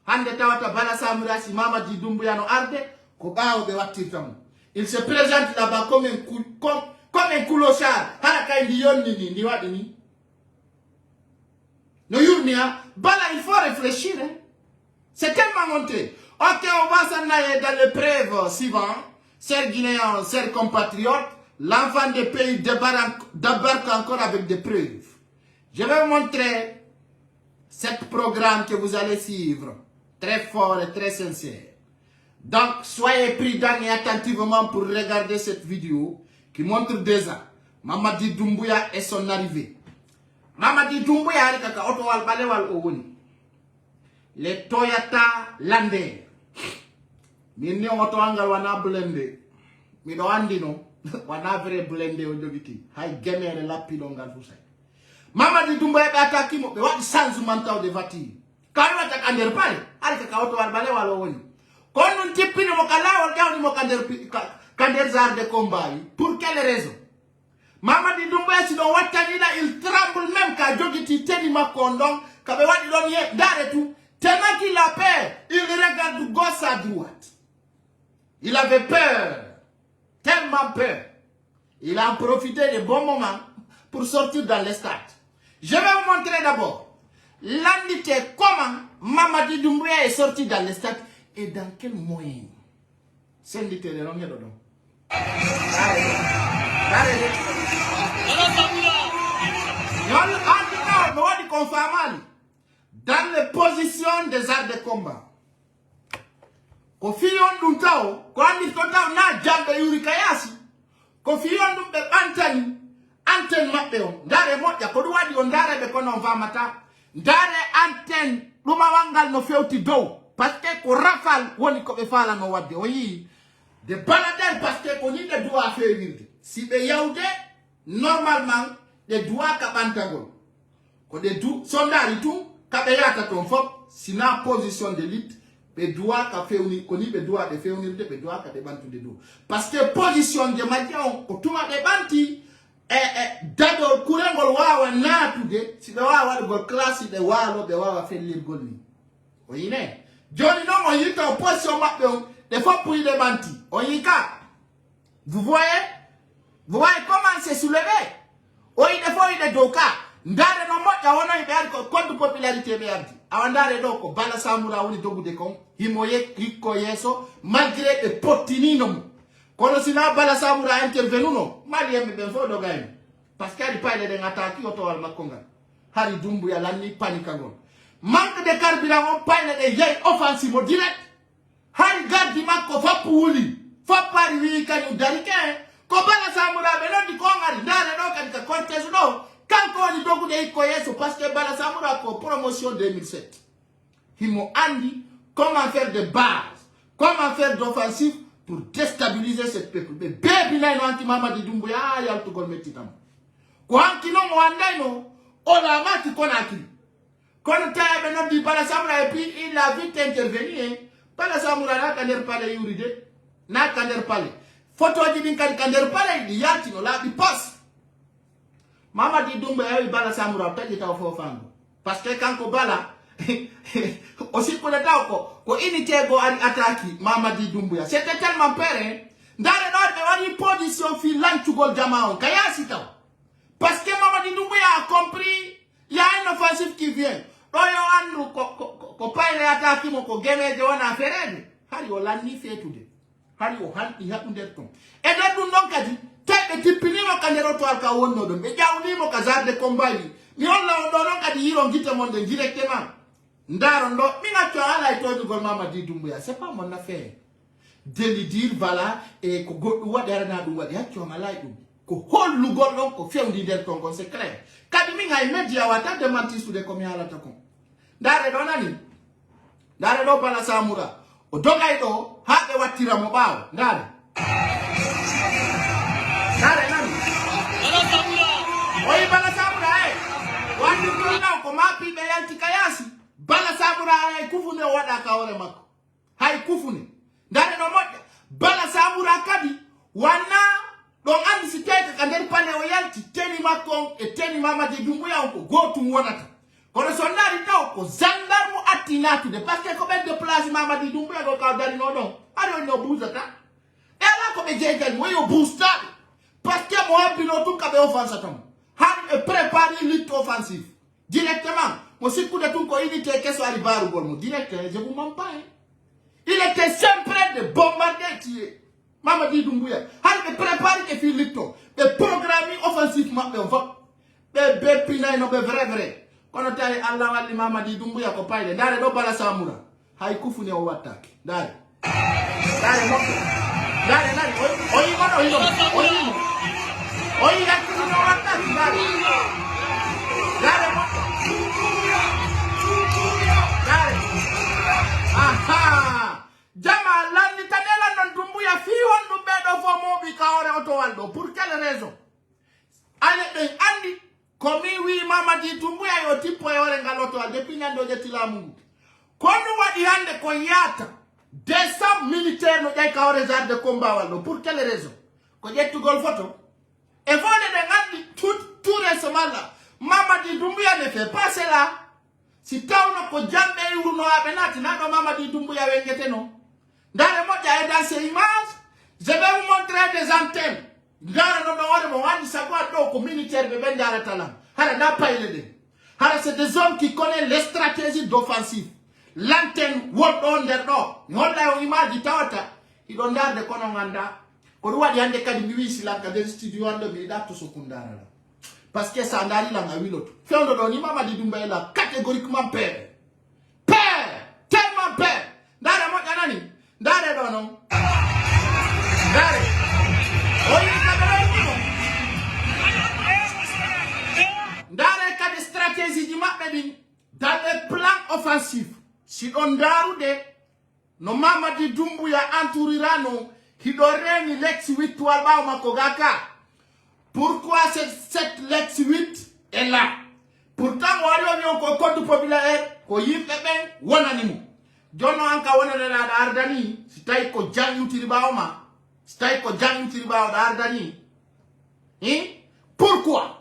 hande tawata Bala Samura si Mamadi Doumbouya no arde ko bawo be wattirtam il se présente là-bas comme un colossar hala kay ndi yonni ni wadi ni no yurnia Bala il faut réfléchir hein? C'est tellement monté ok on va s'en aller dans l'épreuve suivant chers Guinéens chers compatriotes. L'enfant des pays débarque encore avec des preuves. Je vais vous montrer ce programme que vous allez suivre. Très fort et très sincère. Donc, soyez prudents et attentivement pour regarder cette vidéo qui montre déjà Mamadi Doumbouya et son arrivée. Mamadi Doumbouya, les Toyota Lander. Minni auto angal wana blende. Mi do andi no. Wana vrai blende o jogiti hay gemere lapido ngal fusay Mamadi Doumbouya be attaque mo be wadi changement de voiture kay wata kander pale alka ka auto wal bale walo woni kon nun tippini mo kala wal gawni mo kander zar de combat pour quelle raison Mamadi Doumbouya si don watani là il tremble même ka jogiti teni makondon ka be wadi don ye dare tout tellement qu'il a peur il regarde gauche à droite il avait peur. Tellement peur. Il a profité de bons moments pour sortir dans le stade. Je vais vous montrer d'abord l'andité comment Mamadi Doumbouya est sorti dans le stade et dans quel moyen. C'est l'andité de l'ongé d'Odon. Dans les positions des arts de combat. Ko fiyon dun tao, ko andi to tao na jambe yuri kayasi. Ko fiyon dun be anten mabbe on. Ndare moja ko duwadi on ndare be kono vamata. Ndare anten luma wangal no fewti dow. Parce que ko rafal woni ko be fala no wadde. Oyi de balader parce que ko ni de doit faire. Si be yawde normalement de doit ka bantagol. Ko de du sondari tout ka be yata ton fop sina position d'élite. Be doit ka feuni koni be doit de feuni de be doit ka de bantu de do parce que position de madion ko tuma de banti dado kurengol wawa na tude si be wawa de classe de walo be wawa fe lib golni o yine joni no mo yita position mabbe de fois pour de banti o yika vous voyez comment c'est soulevé o yide fo yide doka ndare no moja wona ibe ko compte popularité be abdi awandare do ko bala samura woni dogude kon himoye hikko yeso malgré de potininum kono sina bala samura intervenuno mali yembe ben fo do gayno parce que ali payle de ngata ki oto wal makonga hari dumbu ya lanni panika gon manque de carburant on payle de yey offensive direct hari gardi makko fapuli fapari wi kanu darike ko bala samura be non di ko ngari ndare do kan ka contest do kanko ni dogude hikko yeso parce que bala samura ko promotion 2007 himo andi comment faire des bases, comment faire d'offensive pour déstabiliser ce peuple. Mais baby na no anti mama di Doumbouya ya to gol metitam. Ko anki no mo andai no ola mati konaki. Kono tabe no di bala samura et puis il a vite intervenu bala samura na kander pale yuride na kander pale. Photo di bin kander pale di yati no la di pass. Mama di Doumbouya ya bala samura tadi ta fo fango. Parce que kanko bala aussi pour le temps ko unité go ari attaque Mamadi Doumbouya c'était tellement peur ndare do be wani position fi lanchu gol jamao kaya sitaw parce que Mamadi Doumbouya a compris il y a une offensive qui vient do yo andu ko payle attaque mo ko gemeje wona ferede hari o lanni fetude hari o hanti hakunde ton e do dum don kadi tebe tipini mo kandero to alka wonno don be jawni mo kazarde combat ni on la do non kadi yiro ngite monde directement ndaro ndo minga to ala ito gol Mamadi Doumbouya c'est pas mon affaire de lui dire voilà et ko goddu wadara na dum wadi hakko malay dum ko hollu gol don ko fewndi der ton ko c'est clair kadi minga e media wata de manti sude ko mi ala ta ko ndare do nani ndare do bala samura o dogay do habe wattira mo baaw ndare nani bala samura oyi bala samura wandi ko na ko mapi be yanti kayasi bala samura hay kufune wada ka ore makko hay kufune ndare no modde bala samura kadi wana don andi sitete kander pale o yalti teni makko e teni Mamadi Doumbouya ko gotu wonata kono so ndari taw ko gendarme attinatu de parce que ko be déplacer Mamadi Doumbouya ko ka dari no don ari no bouzata e ala ko be jejal mo yo boosta parce que mo abino tout ka be offense tam har préparer lutte offensive directement. Moi, si coup de tout, il était qu'est-ce qu'il va directement, je vous mens pas. Il était sempre de bombarder, tuer. Mamadi Doumbouya. Il préparer des filets, de programmer offensivement, on va. Bébé Pina, non, vrai. Quand on a Allah wali Mamadi Doumbouya, qu'on parle, d'aller dans Bala Samura. Il kufune au attaque. D'aller. D'aller, aha jama landi tanela non Doumbouya fi wondu bedo fo mobi kawre auto waldo pour quelle raison ane be andi komi wi Mamadi Doumbouya yo tipo yore ngaloto depuis nyando jetila mungu kono wadi hande ko yata des militaires no jay kawre zar de combat waldo pour quelle raison ko jettu gol photo et vole de ngandi tout récemment là Mamadi Doumbouya ne fait pas cela. Si tawno ko jambe yuruno abenati nano Mamadi Doumbouya wengete no. Ndare moja et dans ces images, je vais vous montrer des antennes. Ndare no no mo wadi sakwa do ko militaire be bendara talam. Hara na paile de. Hara c'est des hommes qui connaissent les stratégies d'offensive. L'antenne what on der do. Ngonda yo image tawata. Ido ndar de kono nganda. Ko wadi hande kadi mi wi Sri Lanka de studio ando mi da to sokundara. Parce que ça n'a rien à voir. Fait on donne Mamadi Doumbouya là catégoriquement père. Père, tellement père. Dare mo kanani. Dare dono. Dare. Oyi kadara. Dare kade stratégie du mapbin dans les plans offensifs. Si on darude no Mamadi Doumbouya entourira no hidoreni Lex 8 twalba makogaka. Pourquoi cette Lex 8 est là? Pourtant, on a un code populaire, ko yimbe ben wonanimu. Jono anka wonane la ardani, sitay ko jangu tiribaoma, sitay ko jangu tiribao da ardani. Pourquoi?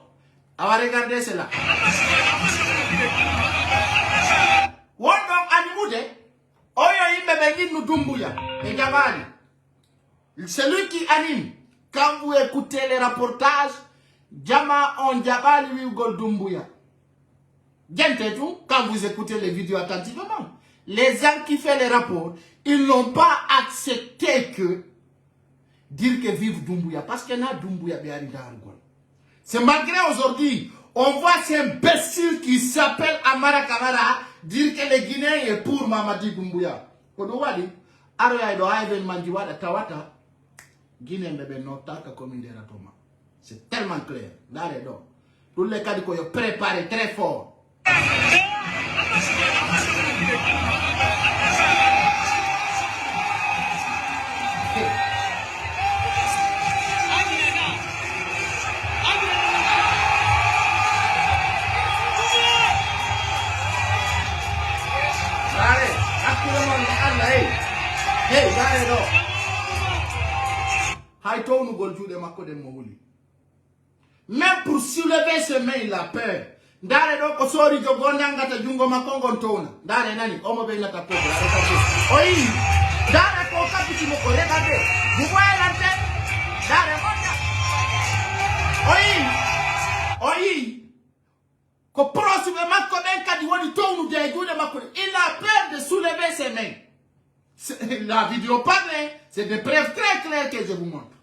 On va regarder cela. Wondom animude, oyo yimbe ben yinu Doumbouya, et Jabali. Celui qui anime. Quand vous écoutez les reportages, Jama on Jabali Wigol Doumbouya. Quand vous écoutez les vidéos attentivement, les gens qui font les rapports, ils n'ont pas accepté que dire que vive Doumbouya. Parce qu'il y a Doumbouya Béari Dargol. C'est malgré aujourd'hui, on voit ces imbéciles qui s'appellent Amara Kamara dire que les Guinéens est pour Mamadi Doumbouya. Kodouali, Aroya Edo Haïven Mandiwada Tawata. Guinée bébé notaka comme des ratoma. C'est tellement clair. D'arrêt tous les cas de quoi préparé très fort. Hey, même pour soulever ses mains, il a peur. Dare do ko sori jo gondanga ta jungo makongo ntona. Dare nani omo be na tapo. Oyi. Dare ko kapiti mo ko regade. Vous voyez la tête? Dare monta. Oyi. Oyi. Ko prosime makko ben kadi woni tonu de gude makko. Il a peur de soulever ses mains. La vidéo parle, c'est des preuves très claires que je vous montre.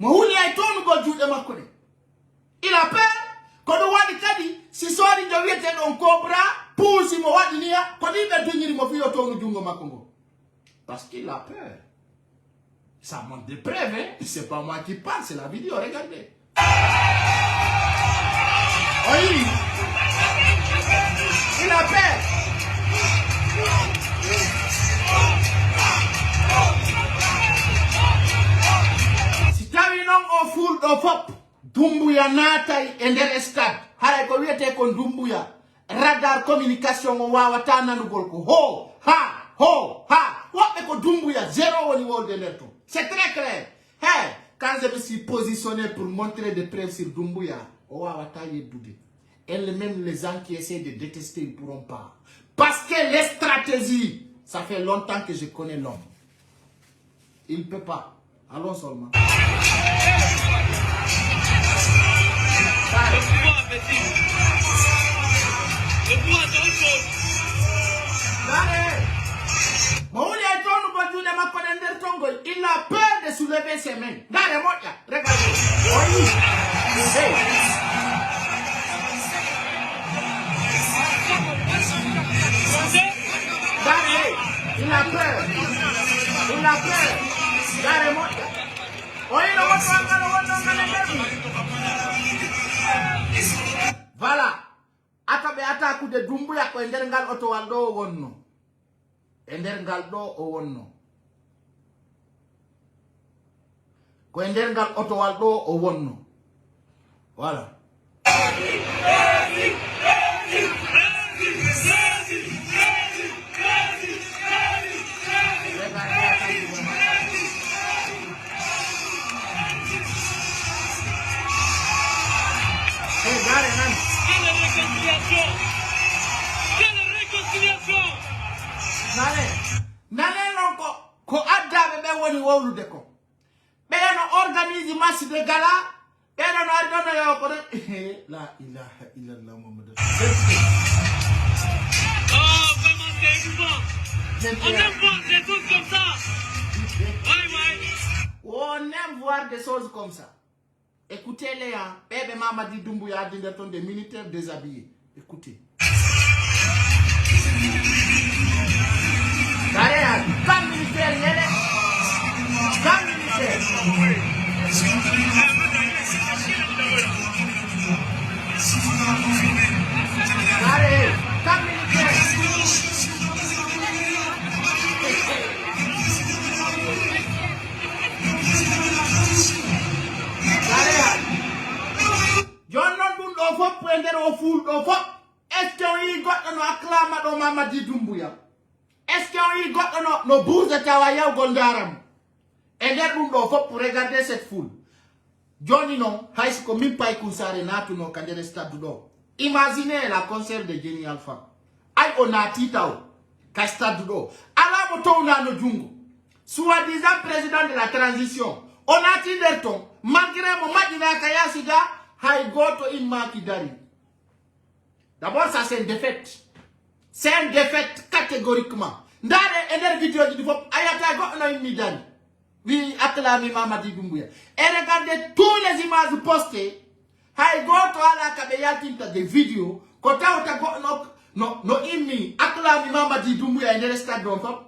Mohuli ay tonu go jude makko. Il a peur. Quand on voit kadi, si sori de wiete on cobra, pour si mo wadi niya, quand il va devenir mo fiyo tonu jungo makongo. Parce qu'il a peur. Ça montre des preuves, hein. C'est pas moi qui parle, c'est la vidéo, regardez. Oui. Il a peur. Si tu as une en full de fop, Doumbouya natai ender stade hara ko wiete ko Doumbouya radar communication o wawata nanugol ko ho ha wobbe ko Doumbouya zéro woni wolde netto. C'est très clair. Hey, quand je me suis positionné pour montrer des preuves sur Doumbouya o wawata yeddude. Et même les gens qui essaient de détester ils ne pourront pas. Parce que les stratégies, ça fait longtemps que je connais l'homme. Il ne peut pas. Allons seulement. Le pouvoir, petit. Le pouvoir, c'est autre chose. Il a peur de soulever ses mains. Regardez. Oui. Il a peur. Il a peur. Voilà. Atabe ataku de Doumbouya ko ender ngal auto waldo wonno. Ender ngal do o wonno. Ko ender ngal auto waldo o wonno. Voilà. Quelle réconciliation! Nale non ko adda be woni wowlude ko. Be no organise match de gala, be no adona yo ko la ilaha illallah Muhammad. Oh, vraiment c'est émouvant. On aime voir des choses comme ça. Ouais. On aime voir des choses comme ça. Écoutez-les, hein. Bébé Mamadi Doumbouya a dit des militaires déshabillés. Écoutez. Allez, comme militaire, il est. Comme militaire. Allez, comme militaire. John non do fop prendre au foul do fop. Est-ce qu'on y got no acclama do Mamadi Doumbouya? Est-ce qu'on y got no bouse tawaya ou gondaram? Et là do fop pour regarder cette foule. Johnny non, haïs ko min pay kusare natu no kandere stade do. Imaginez la concert de Jenny Alpha. Ay onati tao ka stade do. Ala moto na no jungo. Soi-disant président de la transition. Onati derton, malgré mon madina kaya siga, hay goto in makidari. D'abord, ça c'est une défaite. C'est une défaite catégoriquement. Dans les vidéos du peuple, ayata go na imidani. Oui, acclamé Mamadi Doumbouya. Et regardez tous les images postées. Hay goto ala kabeya tinta des vidéos. Kota ota go no imi acclamé Mamadi Doumbouya et le stade d'un peuple.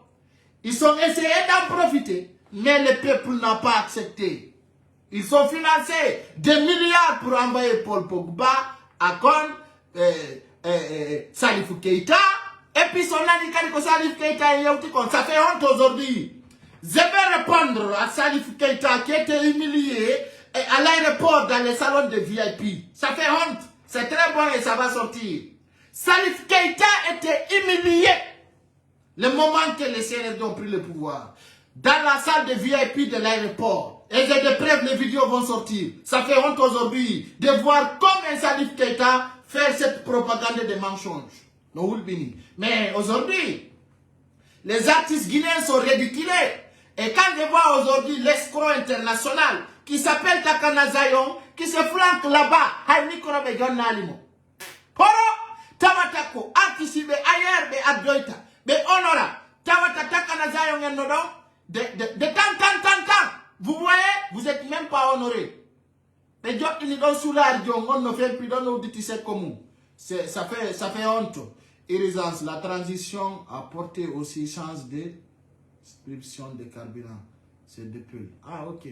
Ils ont essayé d'en profiter. Mais le peuple n'a pas accepté. Ils ont financé des milliards pour envoyer Paul Pogba, Akon, Salif Keita. Et puis son indicateur que Salif Keita est outil comme ça fait honte aujourd'hui. Je vais répondre à Salif Keita qui était humilié à l'aéroport dans les salons de VIP. Ça fait honte. C'est très bon et ça va sortir. Salif Keita était humilié le moment que les CNRD ont pris le pouvoir. Dans la salle de VIP de l'aéroport. Et j'ai des preuves, les vidéos vont sortir. Ça fait honte aujourd'hui de voir comme un Salif Keita faire cette propagande de mensonges. Mais aujourd'hui, les artistes guinéens sont ridiculés. Et quand je vois aujourd'hui l'escroc international qui s'appelle Takana Zayon, qui se flanque là-bas, Tamatako, anticipé ailleurs, mais Adjoita, mais honora, Tamata Takana Zayon et Nodon. De tant. Vous voyez, vous n'êtes même pas honoré. Mais ça fait honte. Irisance, la transition a porté aussi chance de description de carburant. C'est depuis. Ah, ok.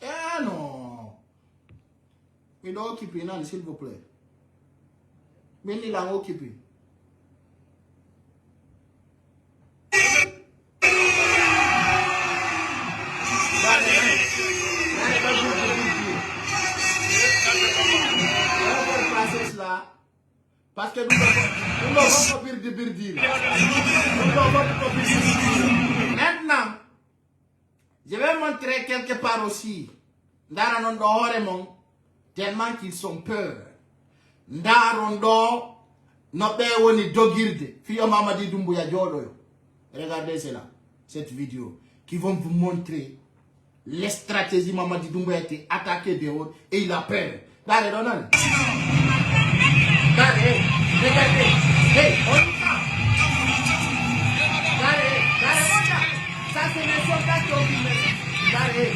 Eh non. Il doit occuper, non, s'il vous plaît. Mais il a occupé. Parce que nous devons copier de birdir. Maintenant, je vais montrer quelque part aussi. Tellement qu'ils sont peur. Ndarondo, Nobé Dogirde, Fio Mamadi Doumbouya Djodoyo. Regardez cela, cette vidéo, qui vont vous montrer les stratégies. Mamadi Doumbouya a été attaqué de haut et il a peur. Regardez, Donald. Regardez, regardez. Hey, on y va. Regardez, ça c'est les soldats qui ont filmé. Regardez.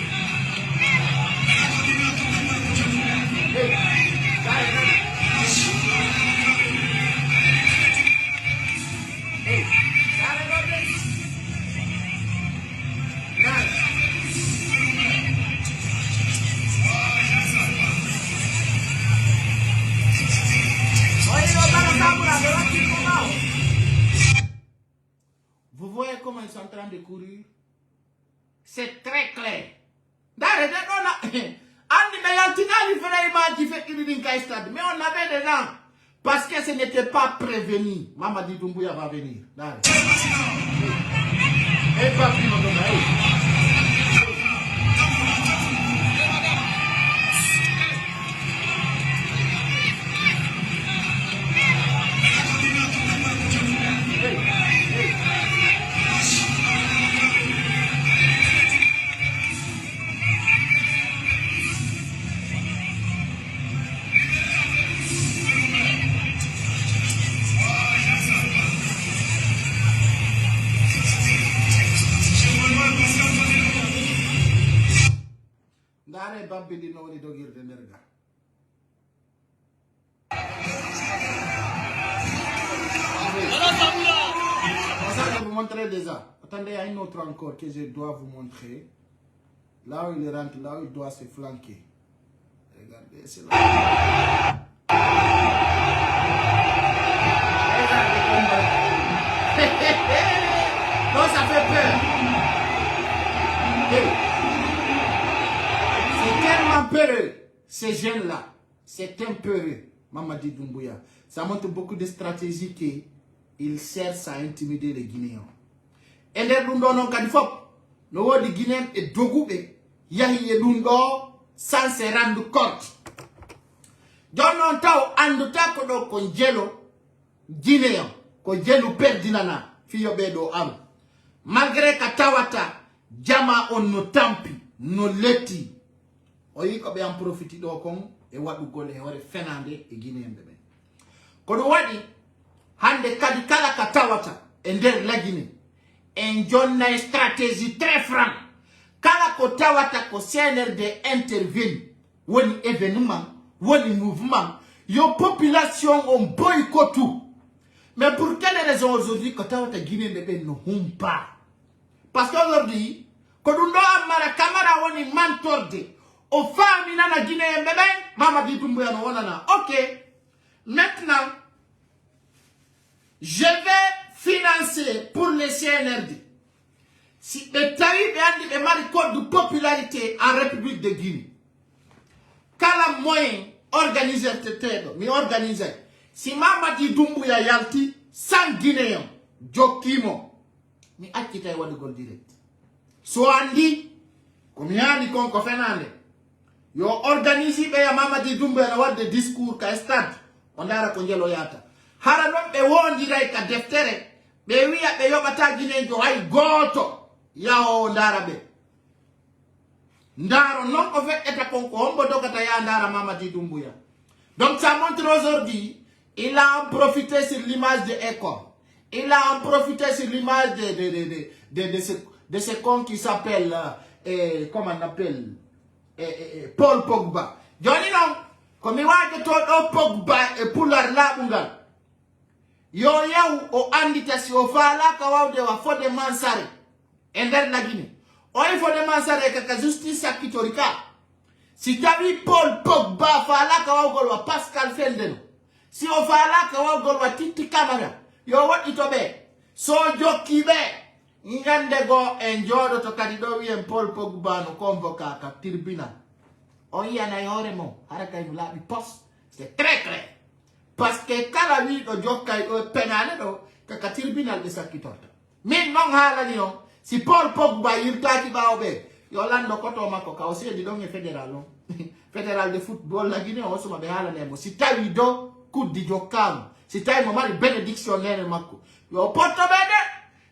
Hey, regardez. Hey, regardez. Vous voyez comment ils sont en train de courir? C'est très clair. Mais on avait des gens. Parce que ce n'était pas prévenu. Mamadi Doumbouya va venir. Allez, Bambi, dis non, on est dogir de nerga. Ça, je vais vous montrer déjà. Attendez, il y a une autre encore que je dois vous montrer. Là où il rentre, là où il doit se flanquer. Regardez, c'est là. Non, ça fait peur. C'est tellement peureux. Ces jeunes-là, c'est un peureux. Mamadi Doumbouya. Ça montre beaucoup de stratégies qu'ils cherchent à intimider les Guinéens. Et les Lundo non kadifop. No di Guinéens et Dogoubé. Yahi Lundo sans se rendre compte. John non tao anduta kodo konjelo Guinéen. Konjelo perdinana. Fiyo bedo am. Malgré katawata. Jama on no tampi. No leti. Oyi ko be en profiti do kon. E wadu gole wale fenande e Guinéen bebe. Kodo wadi. Hande kadi kala katawata. Ender la Guinée. En jonna une stratégie très franche. Kala kotawata ko CNRD intervene. Woni événement. Woni mouvement. Yo population on boycott tout. Mais pour quelle raison aujourd'hui kotawata Guinée bebe no humpa? Parce qu'aujourd'hui, quand on a mara camara woni mantorde. Aux femmes na Guinée bebe. Mamadi Doumbouya no wanana. Ok. Maintenant. Je vais financer pour les CNRD. Si le tarif est un code de popularité en République de Guinée, quel moyen organiser mais organiser. Si Mamadi Doumbouya yalti, 100 Guinéens, Jokimo, mais à qui t'as de gold direct. So Andi, comme y'a dit qu'on fait nande, yo organisé ya Mamadi Doumbouya na des discours ka stade, on a raconté loyata. Haranon be wondiray ka deftere be wiya be yobata Guinéjo hay goto yawo ndara be ndaro non ko fait eta konko hombo dogata ya ndara Mamadi Doumbouya. Donc ça montre aujourd'hui il a en profité sur l'image de Eko. Il a en profité sur l'image de ce con qui s'appelle comment on appelle Paul Pogba. Johnny non comme il va que tout Pogba et pour la bungal. Yo yaw o andita si o fala ka wawde wa fode mansare e nder la Guinée o e fode mansare ka justice akitorika si tawi Paul Pogba fala ka wawgol wa Pascal Fendeno si o fala ka wawgol wa Titi Camara yo wadi to be so jokki be ngande go en jodo to kadi do wi en Paul Pogba no convoca ka tribunal o yana yore mo haraka yu labi poste c'est très clair. Parce que quand lui do jokkay do penale do ka tribunal de sakitorta min non hala ni on si Paul Pogba yirtaki baobe yo lando koto mako ka aussi di don fédéral fédéral de football la Guinée on suma be hala nemo si tawi do kuddi jokkam si tawi mo mari bénédiction nene makko yo porto bede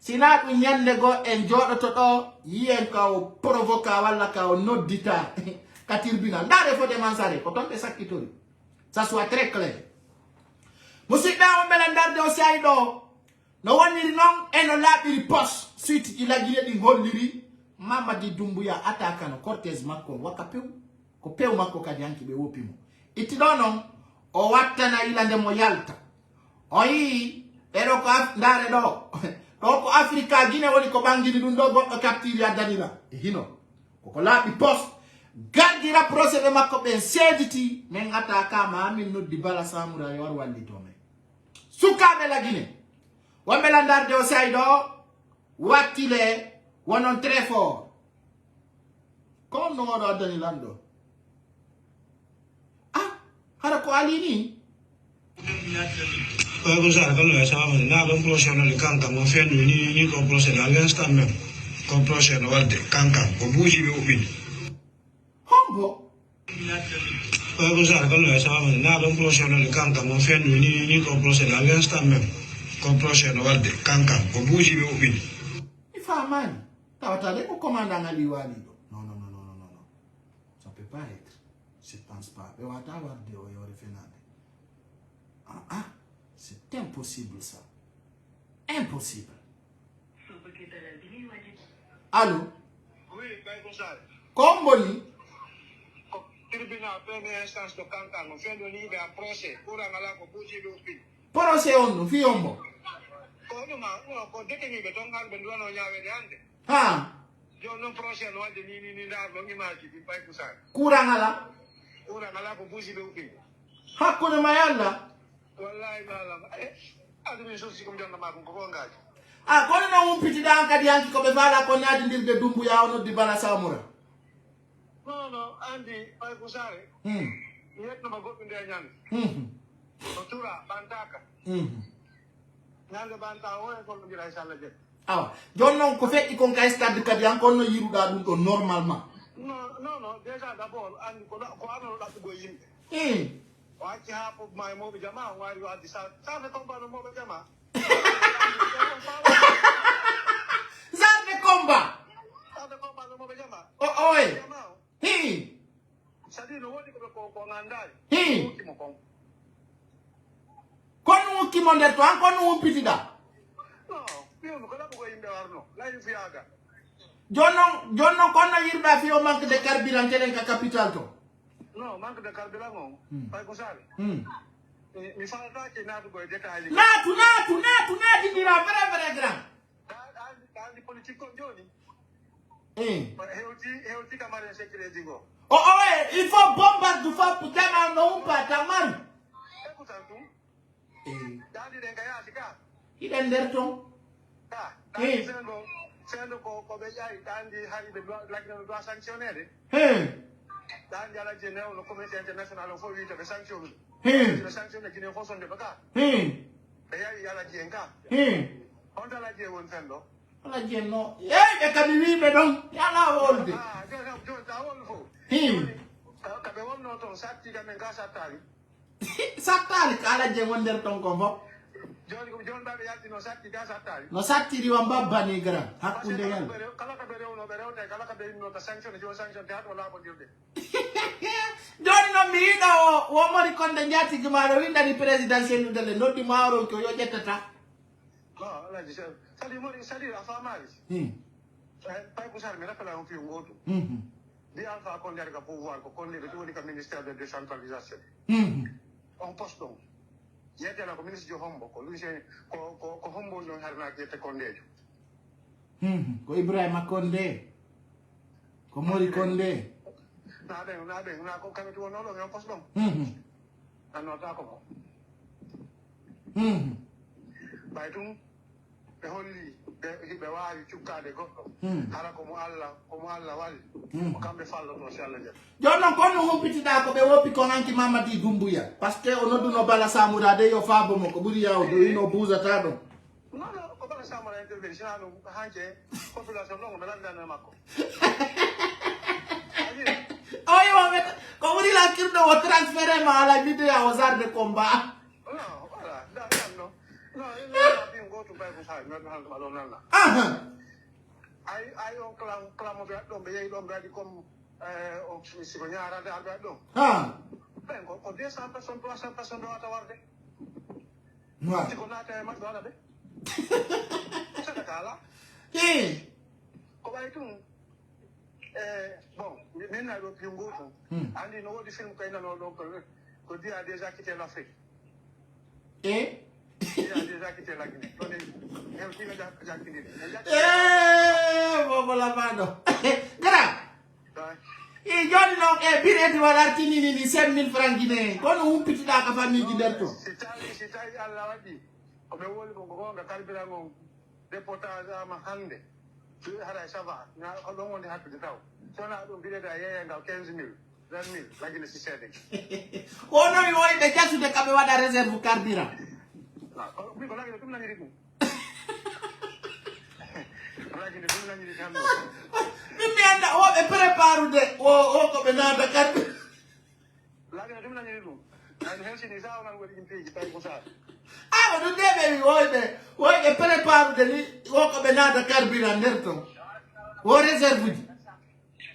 sina du nyande go en jodo to do yien ka o provoca wala ka o noddita ka tribunal ndare fo de mansare ko ton be sakitori ça soit très clair. Musikda on belandar de osiaido no woniri non eno labiri post suite ila Guinée di holliri Mamadi Doumbouya ataka no cortège makko wakapew ko pew makko kadi anki be wopimo iti non o wattana ila ndemo yalta o yi ero ko ndare do ko Africa Guinée woni ko bangiri dum do goddo capture ya danila hino ko labi post gardi rapproché be makko ben sediti men ataka ma amin noddi bala samura yo war wandi to men sukabe la Guinée wamelandar de osaido watile wonon très fort comme no wado dani lando ah hara ko alini ko sa ka lo sa ma na lo professionnel kanka mo fe ni ko professionnel l'instant même ko professionnel wadde kanka ko buji be ubin hombo ko sa ka lo sa ma na lo professionnel kanka mo fe ni ko professionnel l'instant même ko professionnel wadde kanka ko buji be ubin ifa mani tawatale ko commandant ali wali do non ça peut pas être je pense pas be wata wadde o yore fenade c'est impossible ça. Impossible. Allô? Oui, Comboni? tribunal première instance de Kankan, on fait de livre un procès pour un malade pour bouger le pays. Procès on, fiombo. Quand on détenu de ton garde, on a yave. Ha. Yo non procès, non, de ni là, non, image, puis pas pour ça. Kurangala. Pour un malade pour bouger le pays. Hakuna mayalla. Wallahi, administration comme dans ma congrès. Ah, kono na umpiti da ankadi anki ko be vala ko nadi ndirde dumbu ya ono di bala samura. No, Andy, pay ko sare. Yet na magot ndi anyan. Otura, bantaka. Nanga banta o e ko ngira sala je. Ah, jonnon ko fekki kon kay stade kadi an kono yiruda dum to normalement. No, déjà d'abord Andy ko ano la go yimbe. Wachi hapo mai mo jamaa wali wa disa. Sabe komba no mo jamaa. Zade komba. Sabe komba no mo jamaa. Oh, oi. Hi. Sadi no wodi ko ngandai. Hi. Kono ukimonde to an kono umpitida. No, io ko la go yimbe warno. La yufiaga. Jonnon kono yirda fi o manque de carburant telen ka capital to. No, manque de carburant on. Pay ko sare. Mi fa ta che na go détail. Natu dira very grand. Di politique ko joni. Heuti kamare sécurité go. Oh, il faut bombarder du faut pour tellement non pas tamari. Écoute tout. Dadi den kaya sika. Il est derton. Sendo ko be yayi dandi hari be la sanctionner de. Dandi ala jene no communauté internationale faut vite be sanctionner. Le sanctionner qui ne faut son de baka. Be yayi ala jenga. On la je won sendo. Ala jenno. E ka mi be don. Yala wolde. Jo ta wol fo. Ka be won no ton sakti ga men ga satali. Satali kala je won derton ko mo. John Babe yalti no sakti ga satali. No satti ri wamba bani gra. Hakkunde yalla. Kala ka be no be rewte kala ka be no ta sanction jo sanction te hato la ko dirde. Joni no mi ida o mori konde nyati gimaro winda ni presidentiel dele no di maro ko yo jettata. No, la dice. Sali afamali. Pay ko sar mi rappela on fi ngoto. Di alpha kon der ga pouvoir ko kon le woni ka ministère de décentralisation. On poste donc. Yete la ko ministre jo hombo ko lu ko hombo no harna ke te kondejo. Ko Ibrahima Konde. Ko Mori Konde. Na ko kameti wono lo on poste donc. Anota ko. Baytum be holli be wawi cukkade goddo hala ko mo Allah wali ko kambe fallo to si Allah je jonnon kono humpitida ko be wopi ko nanki Mamadi Doumbouya parce que ono duno bala samura de yo fabo mo ko buri yaw do ino buuzata do no ko bala samura intervention anu hanje population no melanda na makko oyo met ko buri la kirdo o transférer ma ala vidéo aux arts de combat no voilà no go to Bible side not hand malona I on clamo be do be do be di comme o si ko nyaara da be do ben ko 200 personnes 300 personnes do ata warde no ko nata ma do ala be sa kala ko bay tum bon men na do pingo to andi no wodi film kay na no do ko dia a déjà quitté l'Afrique Il a déjà quitté la Guinée. Bobo la mano. Gra. E joni no e bireti wala tini ni 5000 francs guinéen. Kono umpiti da ka famille di derto. Si tai alla wadi. Come woli ko gonga kalbira ngon reportage ama hande. Tu hara sava na ko don wonde hakku taw. So na do bireti ayaya ngaw 15000. 20000 la Guinée si sede. Kono mi woy be jasu de kabe wada réserve carburant. Mi ko lagi tum na nyiri ko. Lagi de tum na nyiri kam. Mi anda o be prepare de o ko be na da carburant. Lagi de tum na nyiri ko. Ay helsi ni sa na ngodi impi tay ko sa. Ah, no debe woy be prepare de ni o ko be na da carburant derto. O réserve di.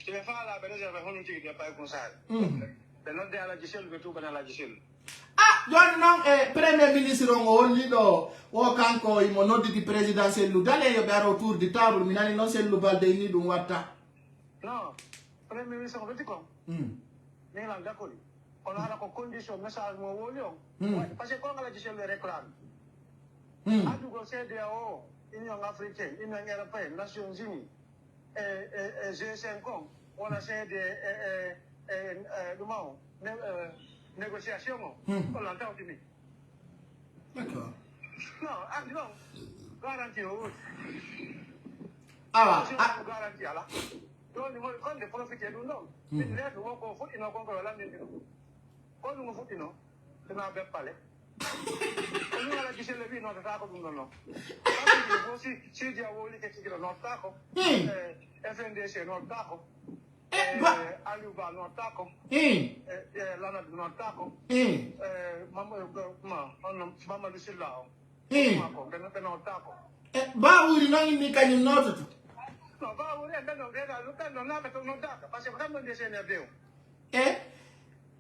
Ti fa la be réserve hono ti de pay ko sa. Be non de ala gisel be tu bana la gisel. Ah, joni non premier ministre on holli do o kanko imo noddi di présidentiel lu dale yo be autour di table minani non sel lu balde ni dum watta no premier ministre on vetti ko ni lan d'accord on a ko condition message mo wolio parce que quand la gisel réclame adu go CEDEAO Union africaine Union européenne Nations unies et G5 on a fait des négociations on l'entend dimi d'accord non garantie garantie ala donc ni mo kon de profiter du non ni le do ko futi no ko la ni ko lu futi no dina be pale on ala gisel le bi no ta ko dum no si dia woli ke tigiro no ta ko FNDC no ta ko Aliuba no ta ko lana no ta ko mama Lucilla ko no ta ko ba uri no indi kanyum noto no ba uri no greda no na me no ta ka parce que quand on descend deu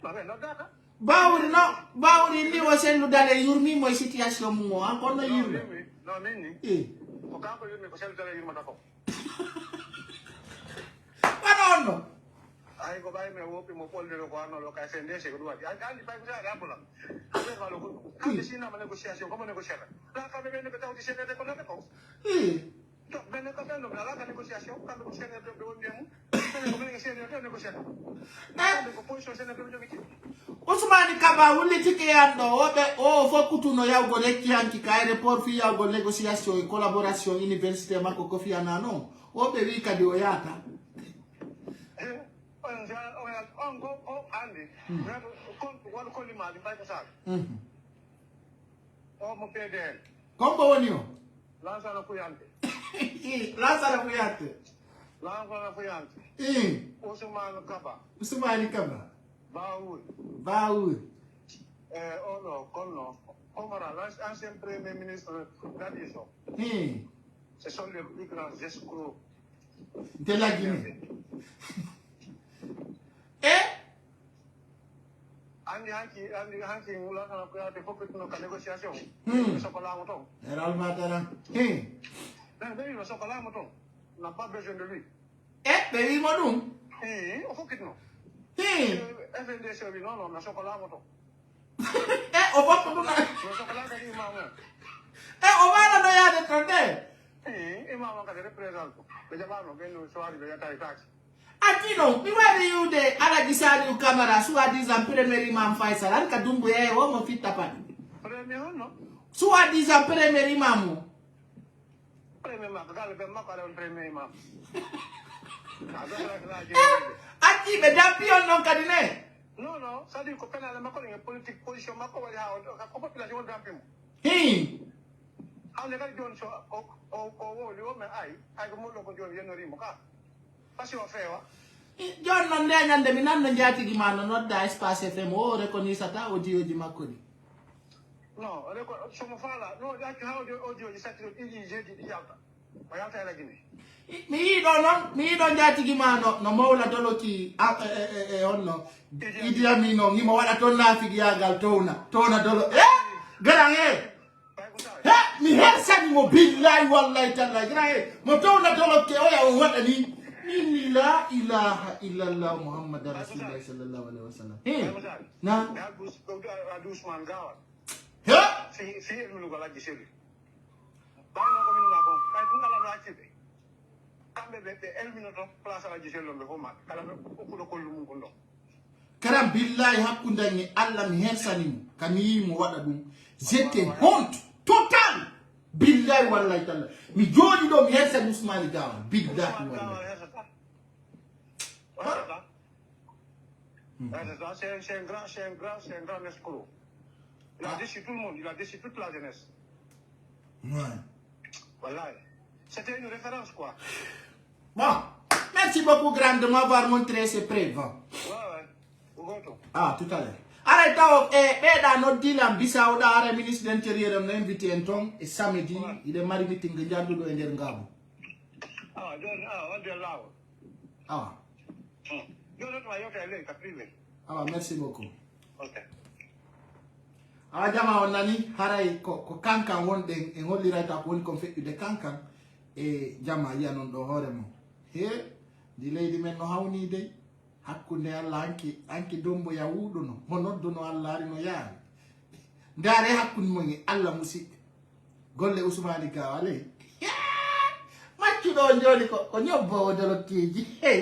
no ta ka ba uri ni wasen dale yurmi moy situation mo encore no yurmi no nini o ka ko yurmi ko sel dale yurma ta ko no ai go bai me wopi mo pol de ko ano lo ka FNDC ko duati ai kan di pai kusa da pola ave malo ko kan di sina ma negotiation como negociar la ka be ne beta di sene de ko na ko to bene ka bene la ka negociation kan ko sene de do ndemu ko ne sene de negociar ko position sene de do miki Usmani kaba wuli tike yando obe fo kutuno ya go le kianki ka aéroport fi ya go négociation et collaboration université mako ko fi anano obe wi kadi o yata on go Andy wal ko lima di bay ko sal o mo PDL kombo woni o lanza na fuyante Usmani kaba Baour Omara l'ancien premier ministre d'Addison ce sont les plus grands escrocs de la Guinée. Andi hanki ngula kana ko ate fokk no ka négociation sokola mo ton Eral Matara dan be no sokola mo ton n'a pas besoin de lui be mo dum o fokk no FNDC bi non na sokola mo ton o fokk no sokola ka di ma mo o wala no ya de tonde imam ka de represent be jabano be no soari be yata tax Atino, mi wari yude ala gisali ukamara suwa dizam premier imam Faisal an kadumbu yeye wo mo fitta pani. Premier no? Suwa dizam premier imam. Premier imam gal be makare on premier imam. Ati be dampion non kadine. No, ça dit ko penale makore nge politique position mako wali ha ko population dampimo. Hawle gal jon so o woli o me ay ko mo lo ko jon yenori mo ka. Passi wa fewa John non de nyande mi nan njati gi man no da espace FM o reconnaître ta audio di makoni no reko somo fala no da ki audio di satiro idi jeedi di yalta ma yalta la gine mi do njati gi man no mawla dolo ki onno idi amino ngi mo wada ton na fi yagal tona dolo garange mi hersan mo billahi wallahi taala garange mo tona dolo ke o ya wada ni Inni la ilaha illallah Muhammad Rasulullah sallallahu alaihi wasallam. Na adus man gawa. Ya? Fi lu ko la giseli. Ba no ko min ma ko kay tun kala no accibe. Kambe be el minuto place la giseli lombe ko ma kala ko ko lu mun ko ndo. Karam billahi hakundani Allah mi hensani kani mo wada dum. J'étais honte total. Billahi wallahi taala. Mi jodi do mi hensani Usmani gawa. Billahi wallahi. C'est un grand escroc. Il a déçu tout le monde, il a déçu toute la jeunesse. Ouais. Voilà. C'était une référence, quoi. Bon, merci beaucoup, grand, de m'avoir montré ces preuves. Ouais. Ah, tout à l'heure. Arrête, dans notre deal, Bissau, le ministre de l'Intérieur m'a invité un temps, et samedi, il est marié meeting de Djandou de Nderngabou. On est là. Ah. Merci beaucoup. Okay. Jama on nani haray ko kankan wonde e hollirayta ko woni ko feƴƴude kankan e jama yiya non ɗo hoore mum he di leydi men no hawni dey hakkunde Allah anki dombo ya wuɗuno mo nodduno Allah ari no yaari ndare hakkunde mo ngi Allah musidɓe golle Ousmane Gawale maccuɗo joni ko ñobbowo dolokkeji hey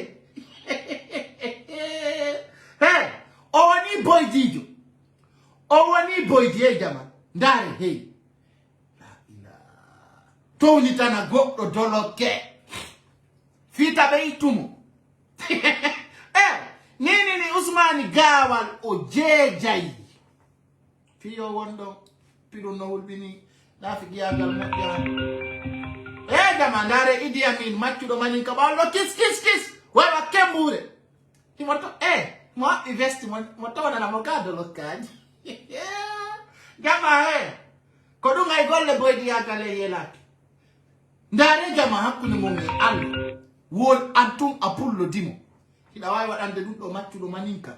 hey o woni boydijo o woni boydi e jama ndare hey towni tana goɗɗo dolokke fiita ɓe ittumo nini Ousmane Gawal o jeejayi fiyo wonɗo piɗum no wulɓini ɗafi giyagal moƴƴa jama ndare Idi Amin maccuɗo manin ka ɓawlo kis wawa kembure imoto mo haɓɓi vesti mo tawananamo ka dolokkaji jama ko ɗum ay golle boydi yagale yelaki ndare jama hakkunde mon e Allah won antum a pullo dimo hiɗa wawi waɗande ɗum ɗo maccuɗo maninka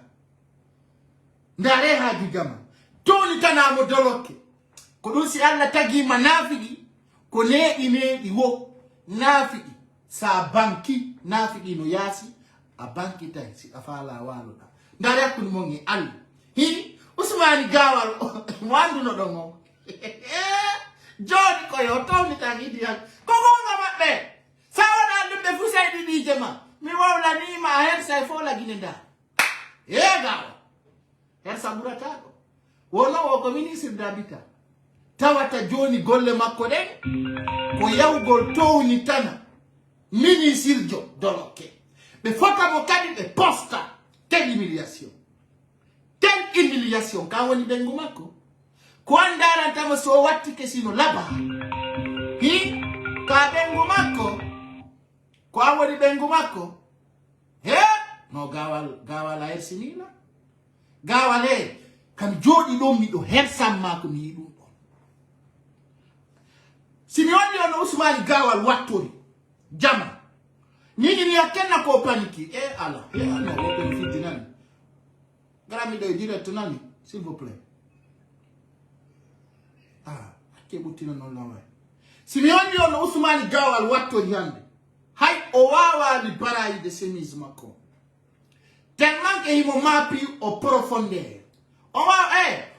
ndare haaju jama toni tanamo dolokke ko ɗum si Allah tagima naafiɗi ko neeɗi wo naafiɗi sa banki naafiɗi no yaasi a banki tay si a faala waloɗa ndare hakkunde mon e Allah hi Ousmane Gawal mo anduno ɗon o joni koyo townitaki Idi ko gonga maɓɓe sa waɗa ɗum ɓe fu say ɗiɗije ma mi wawlanima a her say fo lagine nda Gawa her sa ɓurataɗo wono o ko ministre d'habitat tawata joni golle makko ɗen ko yawgol towni tana ministre jo dolokke ɓe fotamo kadi ɓe posta quelle humiliation ka woni ɓengu makko ko andarantama so wattike sino laba hi ka ɓengu makko ko a woni ɓengu makko no Gawal a hersinila Gawal kam jooɗi ɗon miɗo hersanma ko mi yi ɗum ɗon simi wonni on Ousmane Gawal wattori jama ni hakkenna ko paniki ala woɓe fiddi nani garami ɗo e direct nani s'il vous plaît hakke ɓuttina noon laway simi wonni on Ousmane Gawal wattori hande hay o wawani barayide chemise makko tellement que himo maapi o profondeur o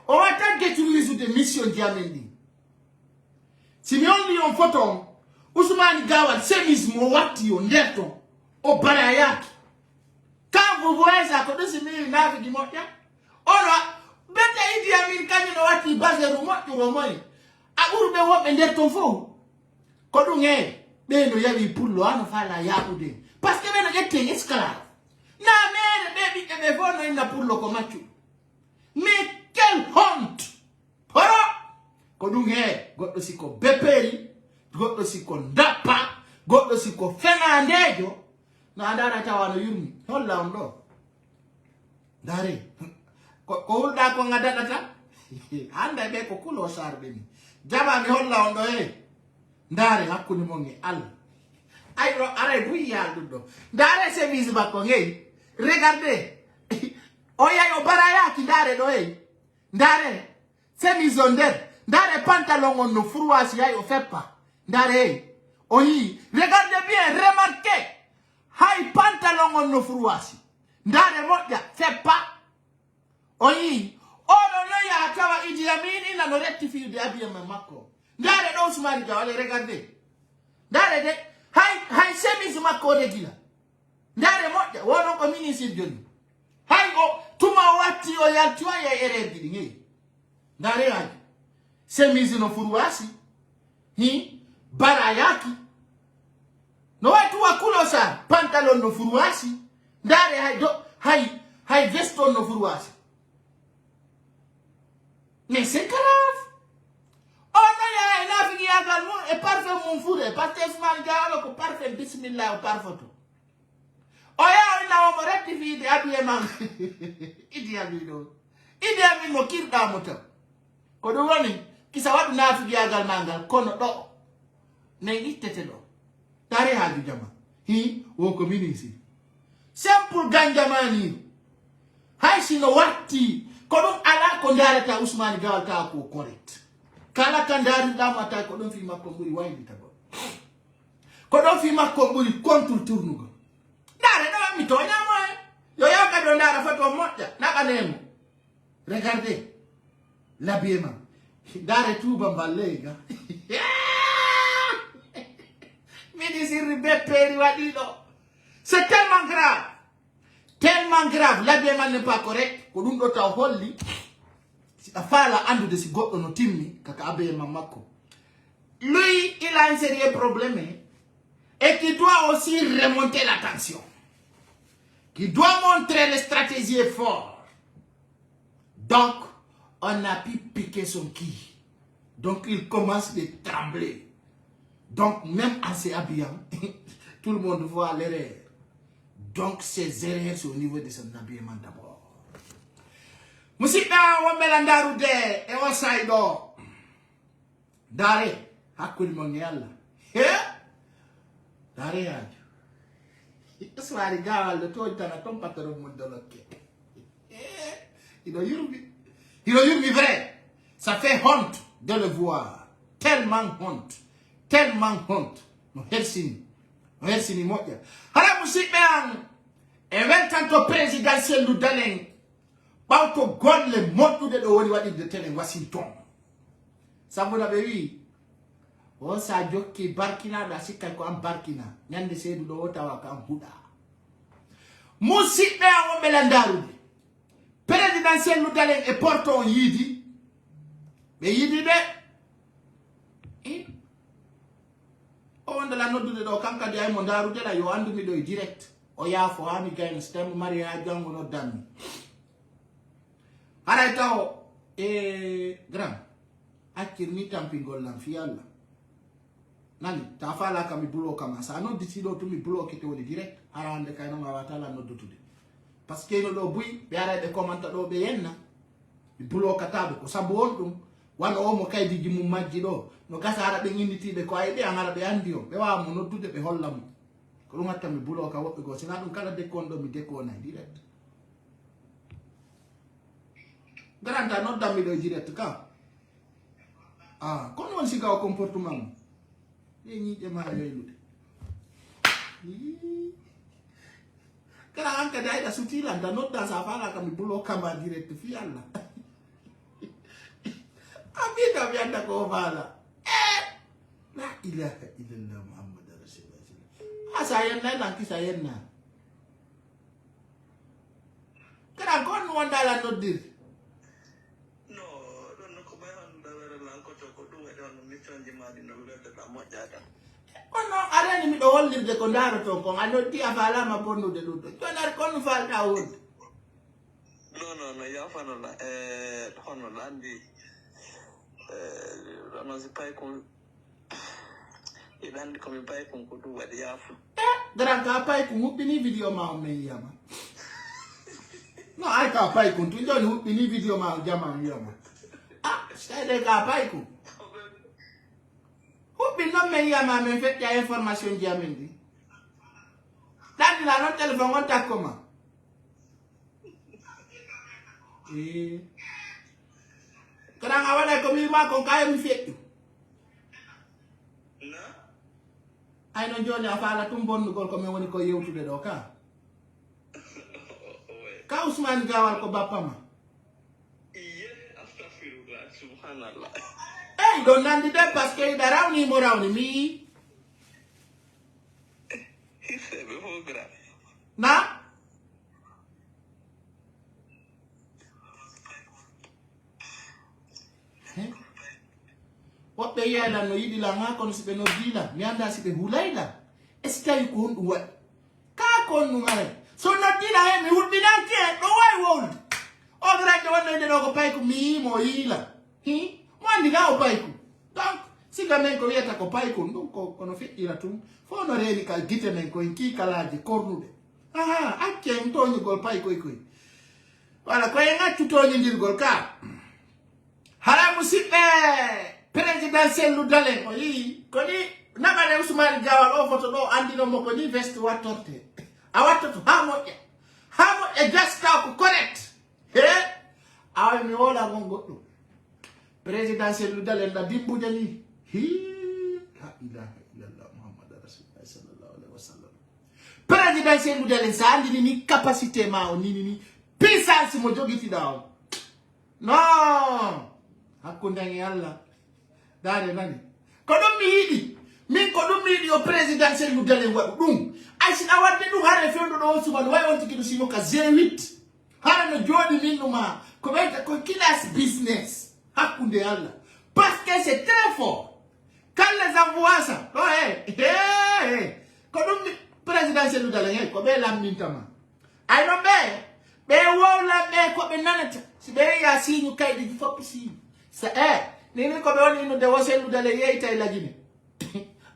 wa tan détruire mission diamen ɗi simi wonni on photo Ousmane Gawal chemise mo watti o nder ton o barayaki quand vous voyez ça ko ɗum simi naafiɗi moƴƴa ono bette Idi Amin kañum no watti baseru moƴƴuro moye a ɓurɓe woɓɓe nder ton fof ko ɗum ɓe no yawi pullo ano fala yaɓude par ce que ɓe no ƴetten esclave na mere ɓe ɓiɓɓe ɓe fof no inna pullo ko maccu mais quelle honte poro ko ɗum goɗɗo siko beperi goɗɗo siko dappa goɗɗo siko fenandejo no a ndara tawa no yurmi holla on ɗo dare ko hulɗa ko gaddaɗata hande ɓe ko kulo sarɓe ni jama mi holla on ɗo ndare hakkunde mon e Allah ayɗo aray buyyal ɗum ɗo ndare chemise makko regardez o yahi o barayaki ndare ɗo ndare chemise o nder ndare pantalon on no froissé yahi o feppa ndare o yii regardez bien remarquez hay pantalon on no froissé ndare moƴƴa feppa o yii oɗo no yaha tawa Idi Amin ina no rectifide habillement makko ndare ɗo Ousmane Gawal regardez ndare de hay chemise makko regila ndare moƴƴa wono ko ministre joni hay o tuma o watti o yalti o ye ereji ɗi ndare haji chemise no furwasi barayaki no watti wa kulo sa pantalon no furwasi ndare hay veste on no furwasi mais c'est grave e parfum mum fure parce que Ousmane Gawal ko parfum bismillah o parfoto o yaw mo rectifide habillement Idi Amin mo kirɗamo taw ko ɗum woni kisa waɗu naafigiyagal mangal kono ɗo nayi ittete ɗo tare haaju jama wonko ministre simple ganjamaniru hay sino watti ko ɗum ala ko darata Ousmane Gawal tawa ko correct kala ka ndaariɗamo a tawi ko ɗon fi makko ɓuri waylitagol ko ɗon fi makko ɓuri contre tournugol ndare ɗo mi toñamo yo don dara photo moja nakanemo. Regardez l'habillement. Dare tout bambalega. C'est tellement grave. Tellement grave. L'habillement n'est pas correct. Lui, il a un sérieux problème. Et qui doit aussi remonter la tension. Qui doit montrer les stratégies fortes. Donc, on a pu piquer son qui. Donc, il commence à trembler. Donc, même en s'habillant, tout le monde voit l'erreur. Donc, ces erreurs sont au niveau de son habillement d'abord. Musika, on melandaru de, et on saïdo. Dare, hakul moniala. Dare yaju. Iswari gawal de toi, t'as ton patron mondoloke. Il a eu vrai. Ça fait honte de le voir. Tellement honte. Tellement honte. Merci moja. Hala musibang. Even tanto présidentiel lu dalen. Bauto gon le motu de woni wadi de tele Washington. Ça vous l'avez vu. On sa jokki barkina da sikka ko am barkina. Nyande sedu do wota wa kam huda. Musibang o belandaru. Présidentiel lu dalen e porto yidi. Mais yidi de on de la note de kanka de ay mondaru de la yo andu mi do direct o ya fo ami gain stem maria jango no dami ara taw grand akir mi tampingol lam fi yalla nani ta fala kam bulo kama sa no dicido to mi bulo kete woni direct ara ande kay no wata la no dutude parce que no do buy be ara de commenta do be yenna mi bulo katabe ko sabon dum wana o mo kaydi gi mum majji do no gasara be nginditibe ko ay be angara be andio be wa mo noddude be hollamu ko dum hatta mi bulo ka wobbe go sina dum kala de kondo mi de ko na direct garanta no dammi do direct ka kono won siga o comportement e ni de ma yoylude kala anka dai da sutila da no da sa fala ka mi bulo ka ma direct fi alla Abida vianda ko bala. La ilaha illallah Muhammad Rasulullah. Asayan na lang kisayan na. Kaya kon wandala no dir. No, don ko bayan dawara lang ko to ko dum e don mi chanji madi no le ta mo jata. Ono ara ni mi do hollir de ko ndaro to ko ando ti afala ma bonno de luto. To nar kon fal tawud. No, ya fano la hono landi ramazi pai con ibandi come pai con kudu wadi yafu Gran ka pai con upini video ma o me yama. No ai ka pai con tu ndo upini video ma jama yama. Stai de ka pai con. Upini no me yama me fait ya information jamendi. Dan la no telephone on ta comment. Kadang awalnya kami mah kong kaya mi fiet. na Ay no joni afala tumbon gol ko me woni ko yewtude do ka. Ka Usman gawal ko bappa ma. iye astaghfirullah subhanallah Don nandi de parce que da rawni mo rawni mi. sebe fo gra Na? What be yala no yidi la nga kono sibe no dila mi anda sibe hulaila esta yu ko ndu wa ka kon nu ngare so no dila he mi hul bidanke no way wold o gra ke wonno de no ko pay ko mi mo yila mo andi ga o pay ko donc siga men ko yeta ko pay ko ndum ko kono fi ira tum fo no reni ka gite men ko ki kalaji kornude akke to ni gol pay ko wala ko nga tuto ni ndir gol ka haramu sibe présidentiel lu dalen o yi ko ni nabane Ousmane Gawal o foto do andino mo ko ni veste watorte a watoto hamo e gasta ko correct aw mi wala mon goddo présidentiel lu dalen da dimbude ni la ilaha illallah Muhammad Rasulullah sallallahu alaihi wasallam présidentiel lu dalen sa andi ni capacité ma o ni puissance mo jogi ti daw non hakkunde ngi Allah dare nani ko dum mi yidi min ko dum mi yidi o présidentiel lu dalen wadu dum ay si awadde dum hare fendo do suban way on tiki sino ka Z8 hare no jodi min numa ko beta ko kilas business hakkunde Allah parce que c'est très fort quand les envoie ça oh hey ko dum présidentiel lu dalen ko be lam mintama ay no be wala be ko be nanata si be ya sinyu kaydi fop si sa nini ko be woni no de wasel lu dalen yeyta la gine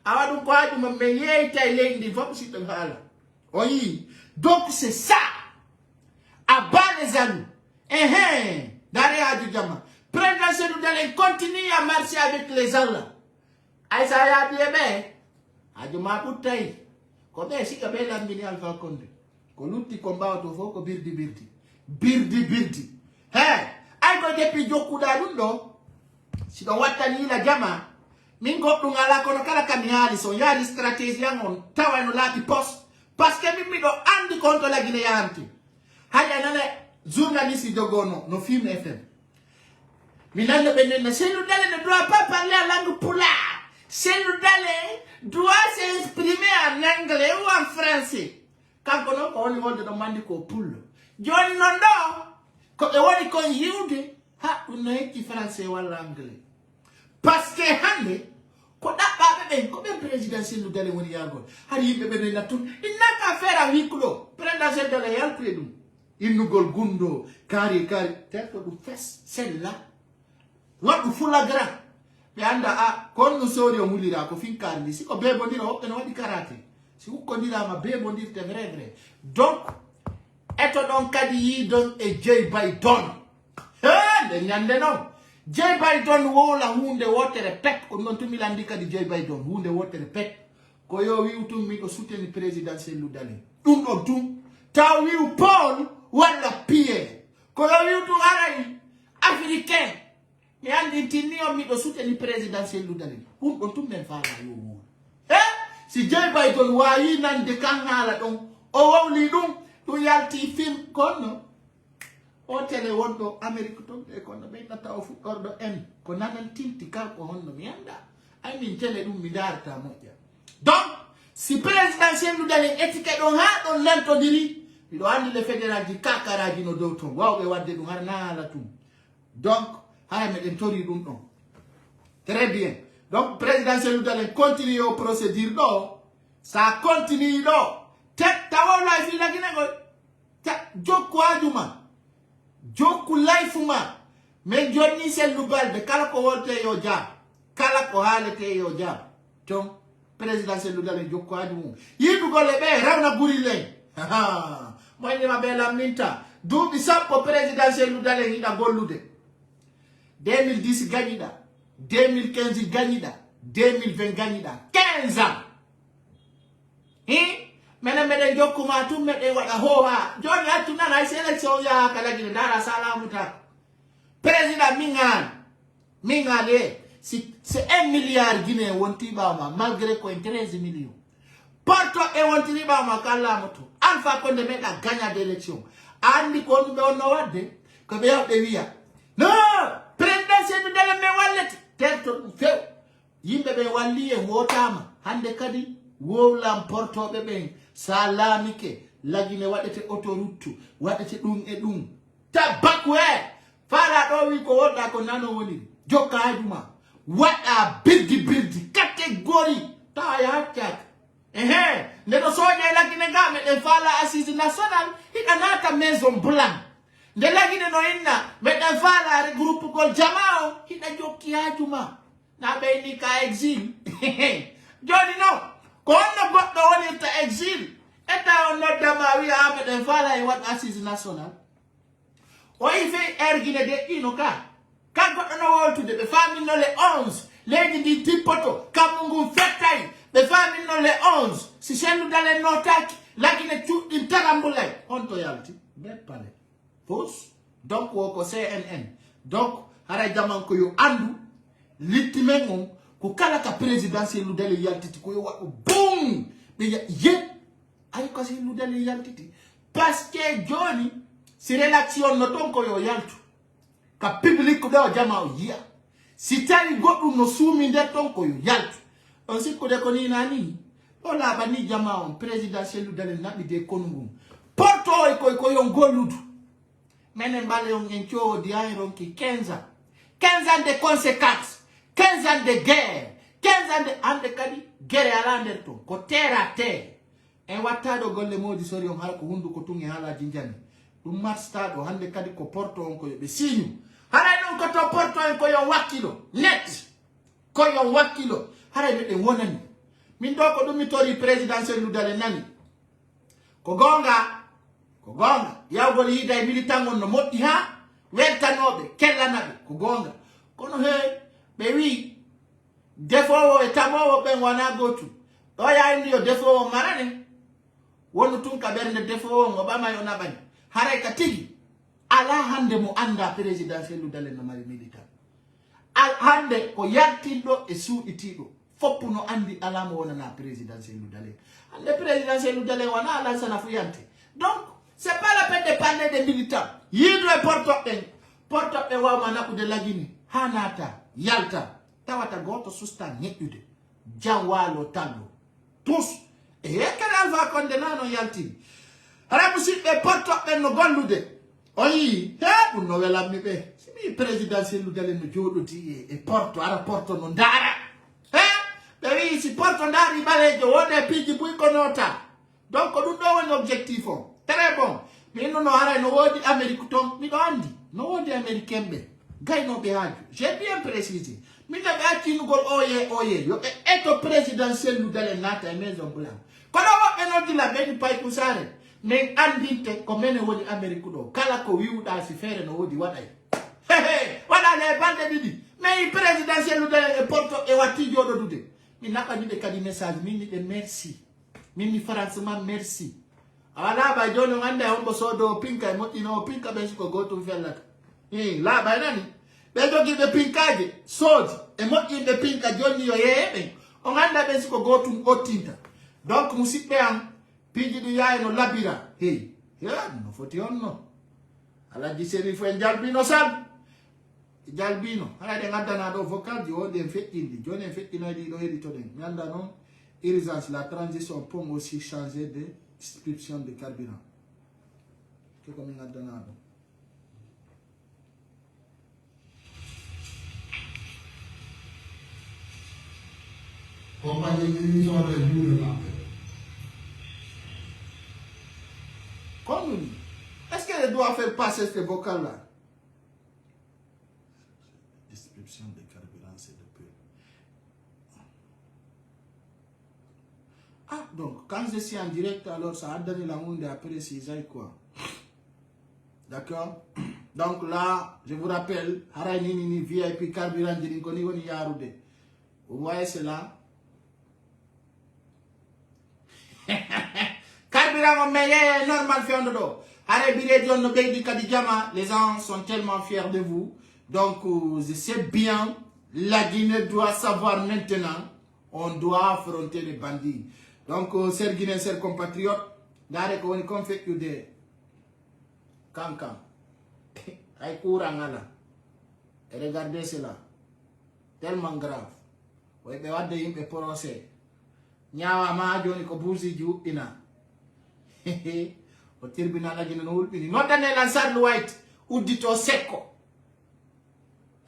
awadou ko adu me yeyta lendi fop si tan hala oui donc c'est ça à bas les amis derrière du diamant présidentiel lu dalen continue à marcher avec les Allah ay sa ya biebe ajuma putai ko be si ka be lambini Alpha Condé ko lutti combat to fo ko birdi ay ko depi jokkuda dum do si do wattani la jama min goddu ngala ko no kala kam yaali so yaali stratégie ngon tawano laati poste parce que mi do andi konto la Guinée yanti haya nana journaliste jogono no film FM Milano Benena Cellou Dalein ne doit pas parler en langue pulaar. Cellou Dalein doit s'exprimer en anglais ou en français. Quand on a demandé qu'on poule. John Nondo, quand on est con yude, ha, on est qui français ou l'anglais. Parce que hande, quand on a pas comme un président Cellou Dalein ou Yago, hari bébé na tout, il n'a qu'à faire un huis-clos. Président Cellou Dalein yal prédou. Il nous gol gundo, kari, tel que vous faites celle-là. What du fulla grand. Mais anda a kon no sori o mulira ko fin karni si ko be bondira o no wadi karate. Si ko ndira ma be bondir te vrai. Donc eto don kadi yi don e Joe Biden. De nyande non. Joe Biden wola hunde wotere pet ko non tumi landi kadi Joe Biden hunde wotere pet. Ko yo wi utum mi ko soutenu président Cellou Dalein. Dum do dum. Ta wi Paul wala Pierre. Ko yo wi utum arai africain. Mais andi tinio mi do soutenu président Cellou Dalein. On tout men fala yo. Si Joe Biden wa yi nan de kangala don o wawli dum do yalti film kono. O tele wondo America to e kono be nata o fukordo en ko nanan tinti ka ko honno mi anda. Ay min tele dum mi darta moja. Donc si président Cellou Dalein etike don ha don lento diri mi do andi le fédéral di kakaraji no do ton wawbe wadde dum har na la tum. Donc très bien. Donc, président Cellou Dalein continue au procédure. Ça continue. Tête tawola fi la Guinée. Joko aduma. Joko laifuma. Mais Johnny Cellou Dalein kala ko wolte yo jam. Kala ko halete yo jam. Donc, président Cellou Dalein joko aduma. Yidu go lebe rawna gurile. Moi ni ma bela minta. Dubi sapo président Cellou Dalein ina gollude. 2010 gagnida, 2015 gagnida, 2020 gagnida, 15 ans. Mene jokuma tu mede wada hoa. Joni atu na na selection ya kala Guinée dara salamu ta. Président Mingale, c'est 1 milliard Guinée wonti ba ma malgré ko 13 millions. Porto e wonti ba ma kala moto. Alpha Condé meda gagna d'élection. Andi ko be onno wadde ko be yobbe wiya. Non! Président Cellou Dalein me wallet terto few yimbe be walli e wotama hande kadi wowlam portobe be salamike lagine wadete autoroute wadete dum e dum tabakwe fara do wi ko wodda ko nano woni jokka aduma wada birdi catégorie ta ya chat ne do soje lagine game de fala assise nationale ikanata maison blanche. De la Guinée no inna, medan fala groupe kol jamao, hina jokki ajuma. Na be ni ka exil. Joni no, ko on goddo woni ta exil. Eta on no dama wi a medan fala e wat assise national. O ife Guinée de inoka. Ka goddo no woltude be famille no le 11. Lady di tipoto, kamungu fetai, be famille no le 11. Si Cellou Dalein no taki, la Guinée tu interambulay. Honto yalti, be pale. Donc ko CNN donc hara jaman ko yo andu litime mom ko kala ka président Cellou Dalein yaltiti ko yo wado boom be ye ay ko si ludale yaltiti parce que joni si relation no ton ko yo yaltu ka public do jama o yiya si tani goddu no sumi nder ton ko yo yaltu on sikko de ko ni nani o la bani jama on presidentiel ludale nabi de konungum porto e ko yo golludu menen bale on en ciowo di ayron ki 15 ans de conséquences 15 ans de guerre 15 ans de ande kadi guerre ala nder to ko terre à terre en wattado golle modi sori on hala ko hundu ko tungi hala jinjani dum marstado hande kadi ko porto on ko be signu hala non ko to porto en ko yo wakilo net ko yo wakilo hala be wonani min do ko dum mi tori presidentiel ludale nani ko gonga yawgol yida e militangon no moddi ha weltanobe kellanabe ko gonga kono he be wi defowo e tamowo ben wana gotu do yaandi yo defowo marane wonu tun ka bernde defowo ngo bama yo nabani haray ka tigi ala hande mo anda presidentiel ludale no mari militant al hande ko yattindo e suuditido foppu no andi ala mo wona na presidentiel ludale hande presidentiel ludale wana ala sana fuyante donc c'est pas la peine de parler des militants. Yidre porto wa manaku de lagini. Hanata, yalta, tawata goto susta nyekude. Jawalo talo. Tous. Et qu'elle va condamner no yalti. Arabusi e porto no gollude. Oyi, he un novela mibe. Si mi presidentiel ludale no jodo ti e porto ara porto no ndara. Bewi si porto ndari balejo wode pigi bui konota. Donc nous avons un objectif. Très bon. Mais nous n'avons pas d'Amérique. Nous n'avons pas d'Américain. J'ai bien précisé. Mais nous avons dit oye. Et le présidentiel nous donne la maison blanche. Quand on a dit la maison pas pour ça. Mais on dit que comme nous avons d'Amérique. Kala ko wiu da si faire no di wadai. Voilà les bandes de dit. Mais le présidentiel nous donne porte et wati jodo dude. Mais n'a pas dit de message. Mais dit merci. Mimi François merci. Ala ba jono ngande hombo sodo pinka mo ino pinka be ko go to fella. La ba nani? Be do give the pinkaje sodi e mo in the pinka joni yo yebe. O nganda be ko go to otinta. Donc musibe am piji du yaay no labira. Ya no foti onno. Ala di seri fu en jalbino sal. Jalbino ala de ngada na do vocal di o de fettindi joni fettino di do edito den. Nganda non urgence, la transition peut aussi changer de description de carburant. Que comme on a donné. Compagnie de comme est-ce qu'elle doit faire passer ce vocal-là? Description de carburant, c'est de peu. Ah, donc, quand je suis en direct, alors ça a donné la monde après, c'est quoi. D'accord? Donc là, je vous rappelle, Haranini VIP carburant de Nikoni Yarude. Vous voyez cela? Carburant, mais normal, fait en dos. Les gens sont tellement fiers de vous. Donc, je sais bien, la Guinée doit savoir maintenant, on doit affronter les bandits. Donc, chers Guinéens, chers compatriotes, d'arrêt qu'on est fait que des cancans. Et regardez cela. Tellement grave. Oui, mais what de un procès. Nyawa ma joni ko busi ju ina. Au tribunal la Guinée no ulpini. Non dane lansar white udito secco.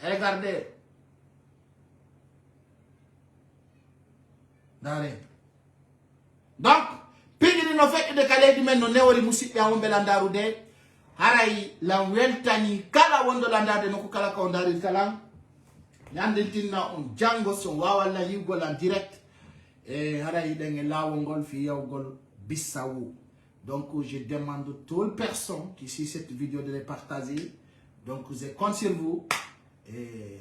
Regardez. Dare. Donc, pigi no fekk de kale di men no newori musibe a wombe landaru de. Haray la weltani kala wondo landade no ko kala ko ndari kala. Nyande tinna on jango so wawala yugol en direct. Et haray denge lawongol fi yawgol Bissau. Donc je demande toute personne qui suit cette vidéo de les partager. Donc je compte sur vous. Et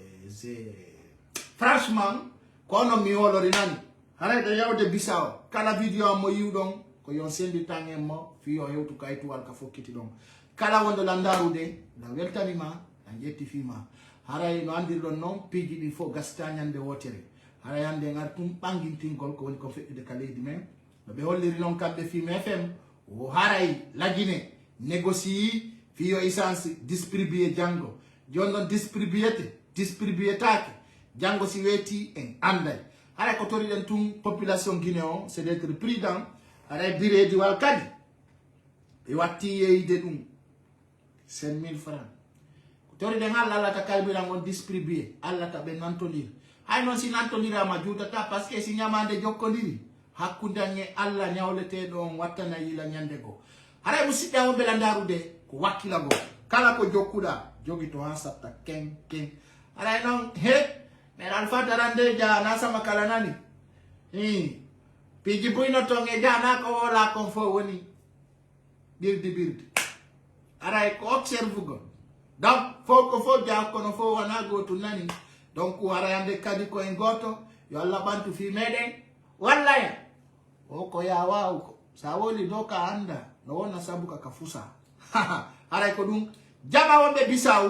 franchement, quand on mi wolo rinani, haray de yaw de Bissau. Kala vidéo mo yudon ko yon sendi tange mo fi yo yewtu kaytu wal ka fokiti don. Kala wondo landaru de la weltanima la jetti fima. Haray no andir don non piji di fo gastanyande wotere. Haray ande ngar tum bangintingol ko woni ko fedde de kaleedi men. be holliri non kambe film FM o haray la Guinée négocie fiyo essence distribuer jango jondo distribuetake jango si weti en anday haray ko tori den tum population guinéen c'est d'être prudent haray bire di wal kadi e watti yeyde dum 5000 francs ko tori den alla ta kalbira ngon distribuer alla ta be nantolir hay non si nantolira ma judata parce que si nyamande jokkondiri hakkundange alla nyawlete don wattana yila nyande go haray musidda o belandarude ko wakila go kala ko jokkuda jogi to han satta ken haray non he men alfa darande ja na sama kala nani piji buino tonge ja na ko wala kon fo woni birdi haray ko observe go donc fo ja ko no fo wana go to nani donc haray ande kadi ko en goto yo alla bantu fi meden wallahi oko ya wao sawoli doka anda no wona sabuka kafusa haray ko dum jama wonbe bisaw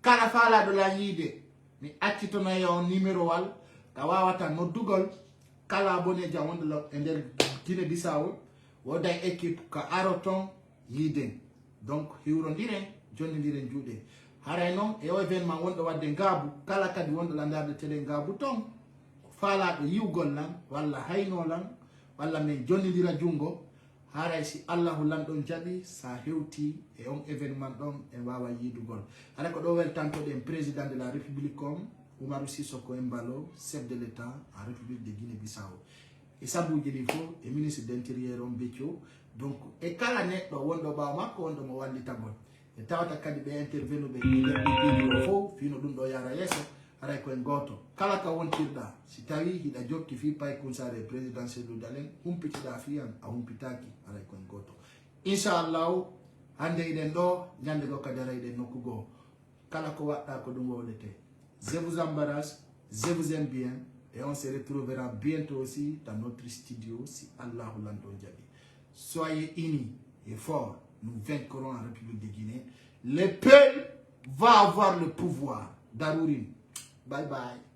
kala fala do la yide mi accito na yo numéro wal ka wawata no dugol kala abonné ja wonde lo e der Guinée Bissau woda équipe ka aroton yiden donc hiwrondiren jondiren juude haray non e o événement wonde wadde ngabu kala kadi wonde la ndarde télé ngabu ton fala do yiwgol lan walla hayno lan walla men jonnidira jungo haray si Allahu lan don jabi sa hewti e on événement don e wawa yidugol haray ko do wel tanto den président de la république comme Umaru Sissoko Embalo chef de l'état en république de Guinée-Bissau e sabu jeli fo e ministre d'intérieur on beccio donc e kala neddo wondo ba makko wondo mo wallita gon e tawata kadi be intervenu be leader fo fino dum do yara yeso haray ko en goto kala ka wontirda si tawi hida jokki fi pay konsare présidentiel do dalen humpitida fiyan a humpitaki haray ko en goto inshallah hande iden do nyande go kadara iden nokkugo kala ko wadda ko dum wolete je vous embarrasse je vous aime bien et on se retrouvera bientôt aussi dans notre studio si Allah l'ando jabi soyez unis et forts nous vaincrons en République de Guinée le peuple va avoir le pouvoir Darourin. Bye bye.